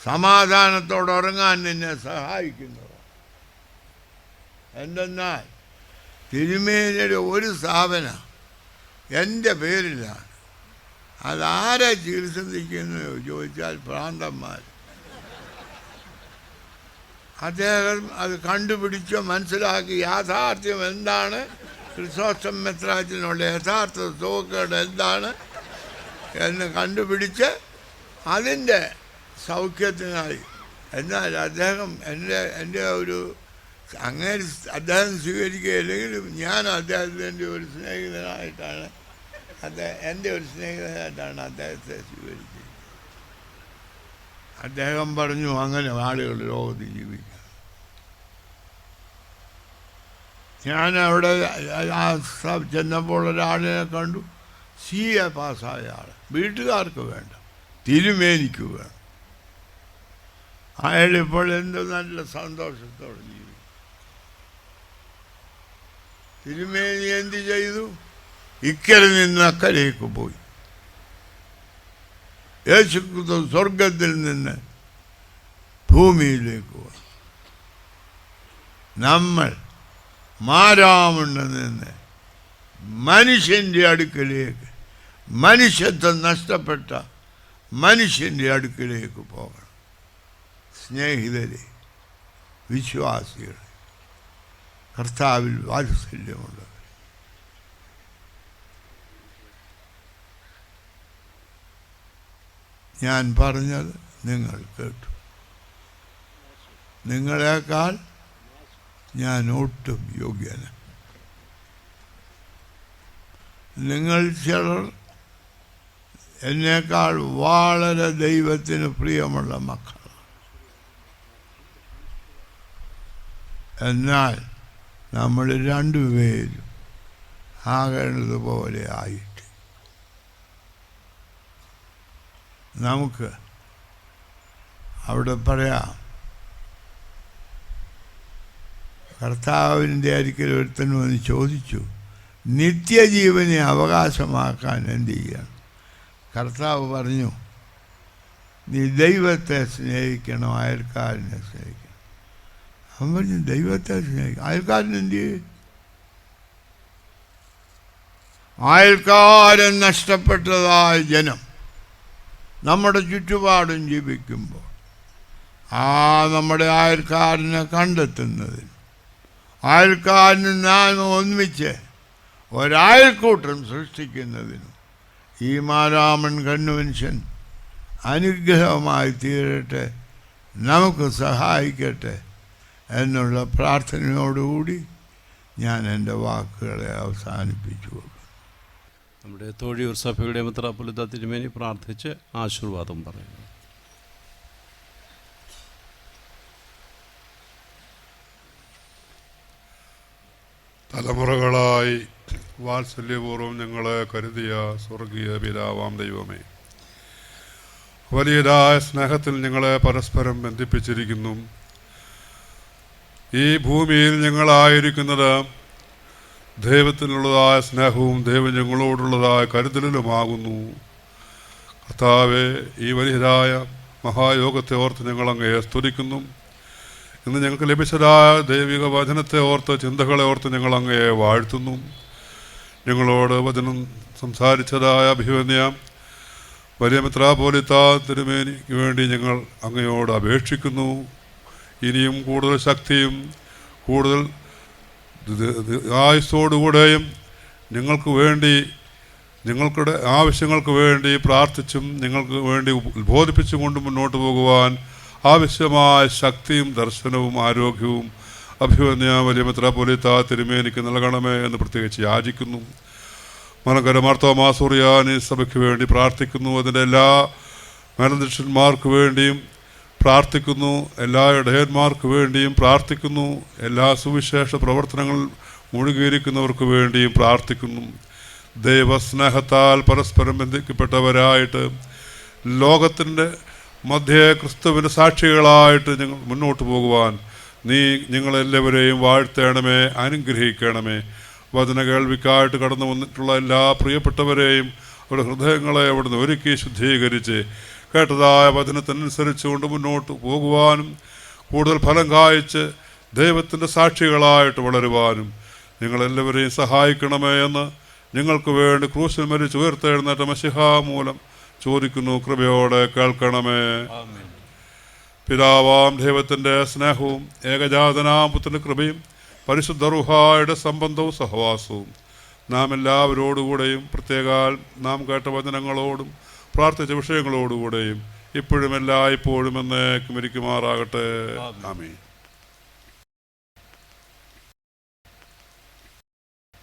സമാധാനത്തോടെ ഉറങ്ങാൻ നിന്നെ സഹായിക്കുന്നതാണ്. എന്തെന്നാൽ തിരുമേനിയുടെ ഒരു സ്ഥാപനം എൻ്റെ പേരിലാണ്. അതാരെ ചികിത്സിക്കുന്നു ചോദിച്ചാൽ ഭ്രാന്തന്മാർ. അദ്ദേഹം അത് കണ്ടുപിടിച്ചോ മനസ്സിലാക്കി യാഥാർത്ഥ്യം എന്താണ്, ക്രിസോസ്റ്റം മെത്രാച്ചനുള്ള യഥാർത്ഥ സുഖക്കേട് എന്താണ് എന്ന് കണ്ടുപിടിച്ച് അതിൻ്റെ സൗഖ്യത്തിനായി. എന്നാൽ അദ്ദേഹം എൻ്റെ ഒരു അദ്ദേഹം സ്വീകരിക്കുകയില്ലെങ്കിലും ഞാൻ അദ്ദേഹത്തിൻ്റെ ഒരു സ്നേഹിതനായിട്ടാണ് എൻ്റെ ഒരു സ്നേഹിതനായിട്ടാണ് അദ്ദേഹത്തെ സ്വീകരിച്ചത്. അദ്ദേഹം പറഞ്ഞു, അങ്ങനെ ആളുകൾ ലോകത്ത് ജീവിക്കുക. ഞാൻ അവിടെ ചെന്നപ്പോൾ ഒരാളിനെ കണ്ടു, CA പാസ്സായ ആൾ. വീട്ടുകാർക്ക് വേണ്ട, തിരുമേനിക്ക് വേണം. അയാളിപ്പോൾ എന്ത് നല്ല സന്തോഷത്തോടെ ജീവിക്കും. തിരുമേനി എന്ത് ചെയ്തു? ഇക്കരെ നിന്ന് അക്കരയ്ക്ക് പോയി. യേശുക്രിസ്തു സ്വർഗത്തിൽ നിന്ന് ഭൂമിയിലേക്ക് പോയി. നമ്മൾ മാരാമണ്ണിൽ നിന്ന് മനുഷ്യൻ്റെ അടുക്കലേക്ക്, മനുഷ്യത്വം നഷ്ടപ്പെട്ട മനുഷ്യൻ്റെ അടുക്കലേക്ക് പോകണം. സ്നേഹിതരെ, വിശ്വാസികളെ, കർത്താവിൽ വാത്സല്യമുള്ളവർ, ഞാൻ പറഞ്ഞത് നിങ്ങൾ കേട്ടു. നിങ്ങളെക്കാൾ ഞാൻ ഒട്ടും യോഗ്യന. നിങ്ങൾ ചിലർ എന്നേക്കാൾ വളരെ ദൈവത്തിന് പ്രിയമുള്ള മക്കളാണ്. എന്നാൽ നമ്മൾ രണ്ടുപേരും ആകേണ്ടതുപോലെ ആയിട്ട് നമുക്ക് അവിടെ പറയാം, കർത്താവിൻ്റെ അരികിൽ ഒരുത്തൻ വന്ന് ചോദിച്ചു, നിത്യജീവനെ അവകാശമാക്കാൻ എന്ത് ചെയ്യണം? കർത്താവ് പറഞ്ഞു, നീ ദൈവത്തെ സ്നേഹിക്കണം, അയൽക്കാരനെ സ്നേഹിക്കണം. അവൻ പറഞ്ഞു, ദൈവത്തെ സ്നേഹിക്കണം, അയൽക്കാരൻ എന്ത് ചെയ്യും? അയൽക്കാരൻ നഷ്ടപ്പെട്ടതായ ജനം നമ്മുടെ ചുറ്റുപാടും ജീവിക്കുമ്പോൾ നമ്മുടെ അയൽക്കാരനെ കണ്ടെത്തുന്നതിന്, അയൽക്കാരന് നാം ഒന്നിച്ച് ഒരയൽക്കൂട്ടം സൃഷ്ടിക്കുന്നതിനും ഈ മാരാമൺ കൺവെൻഷൻ അനുഗ്രഹമായി തീരട്ടെ, നമുക്ക് സഹായിക്കട്ടെ എന്നുള്ള പ്രാർത്ഥനയോടുകൂടി ഞാൻ എൻ്റെ വാക്കുകളെ അവസാനിപ്പിച്ചു കൊടുക്കും. നമ്മുടെ തോഴിയൂർ സഭയുടെ മെത്രാപ്പൊലീത്ത തിരുമേനി പ്രാർത്ഥിച്ച് ആശീർവാദം പറയുന്നു. തലമുറകളായി വാത്സല്യപൂർവ്വം ഞങ്ങളെ കരുതിയ സ്വർഗീയ പിതാവാം ദൈവമേ, വലിയതായ സ്നേഹത്തിൽ ഞങ്ങളെ പരസ്പരം ബന്ധിപ്പിച്ചിരിക്കുന്നു. ഈ ഭൂമിയിൽ ഞങ്ങളായിരിക്കുന്നത് ദൈവത്തിനുള്ളതായ സ്നേഹവും ദൈവം ഞങ്ങളോടുള്ളതായ കരുതലുമാകുന്നു. കർത്താവെ, ഈ വലിയതായ മഹായോഗത്തെ ഓർത്ത് ഞങ്ങളങ്ങയെ സ്തുതിക്കുന്നു. ഇന്ന് ഞങ്ങൾക്ക് ലഭിച്ചതായ ദൈവിക വചനത്തെ ഓർത്ത്, ചിന്തകളെ ഓർത്ത് ഞങ്ങളങ്ങയെ വാഴ്ത്തുന്നു. ഞങ്ങളോട് വചനം സംസാരിച്ചതായ അഭിവന്യ വലിയ മെത്രാപ്പൊലീത്ത തിരുമേനിക്ക് വേണ്ടി ഞങ്ങൾ അങ്ങയോട് അപേക്ഷിക്കുന്നു. ഇനിയും കൂടുതൽ ശക്തിയും കൂടുതൽ ആയുസ്സോടുകൂടെയും ഞങ്ങൾക്ക് വേണ്ടി, ഞങ്ങളുടെ ആവശ്യങ്ങൾക്ക് വേണ്ടി പ്രാർത്ഥിച്ചും നിങ്ങൾക്ക് വേണ്ടി ഉത്ബോധിപ്പിച്ചും കൊണ്ട് മുന്നോട്ട് പോകുവാൻ ആവശ്യമായ ശക്തിയും ദർശനവും ആരോഗ്യവും അഭിവന്യ വലിയ മെത്രാപ്പൊലീത്ത തിരുമേനിക്ക് നൽകണമേ എന്ന് പ്രത്യേകിച്ച് യാചിക്കുന്നു. മലങ്കര മാർത്തോമാ സുറിയാനി സഭയ്ക്ക് വേണ്ടി പ്രാർത്ഥിക്കുന്നു. അതിൻ്റെ എല്ലാ മേലധ്യക്ഷന്മാർക്ക് വേണ്ടിയും പ്രാർത്ഥിക്കുന്നു. എല്ലാ ഇടയന്മാർക്ക് വേണ്ടിയും പ്രാർത്ഥിക്കുന്നു. എല്ലാ സുവിശേഷ പ്രവർത്തനങ്ങളിൽ മുഴുകിയിരിക്കുന്നവർക്ക് വേണ്ടിയും പ്രാർത്ഥിക്കുന്നു. ദൈവസ്നേഹത്താൽ പരസ്പരം ബന്ധിക്കപ്പെട്ടവരായിട്ട് ലോകത്തിൻ്റെ മധ്യേ ക്രിസ്തുവിൻ്റെ സാക്ഷികളായിട്ട് ഞങ്ങൾ മുന്നോട്ട് പോകുവാൻ നീ ഞങ്ങളെല്ലാവരെയും വാഴ്ത്തേണമേ, അനുഗ്രഹിക്കണമേ. വചന കേൾവിക്കായിട്ട് കടന്നു വന്നിട്ടുള്ള എല്ലാ പ്രിയപ്പെട്ടവരെയും അവരുടെ ഹൃദയങ്ങളെ അവിടുന്ന് ഒരുക്കി ശുദ്ധീകരിച്ച് കേട്ടതായ വചനത്തിനനുസരിച്ചുകൊണ്ട് മുന്നോട്ട് പോകുവാനും കൂടുതൽ ഫലം കായ്ച്ച് ദൈവത്തിൻ്റെ സാക്ഷികളായിട്ട് വളരുവാനും നിങ്ങളെല്ലാവരെയും സഹായിക്കണമേ എന്ന് ഞങ്ങൾക്ക് വേണ്ടി ക്രൂശിൽ മരിച്ച് ഉയർത്തെഴുന്നേറ്റ മശിഹാ മൂലം ചോദിക്കുന്നു. കൃപയോടെ കേൾക്കണമേ. പിതാവാം ദൈവത്തിൻ്റെ സ്നേഹവും ഏകജാതനാം പുത്രൻ്റെ കൃപയും പരിശുദ്ധ റൂഹായുടെ സംബന്ധവും സഹവാസവും നാം എല്ലാവരോടുകൂടെയും പ്രത്യേകാൽ നാം കേട്ട വചനങ്ങളോടും പ്രാർത്ഥിച്ച വിഷയങ്ങളോടുകൂടെയും ഇപ്പോഴും എല്ലായ്പ്പോഴും എന്നേക്കും ഇരിക്കുമാറാകട്ടെ. ആമീൻ.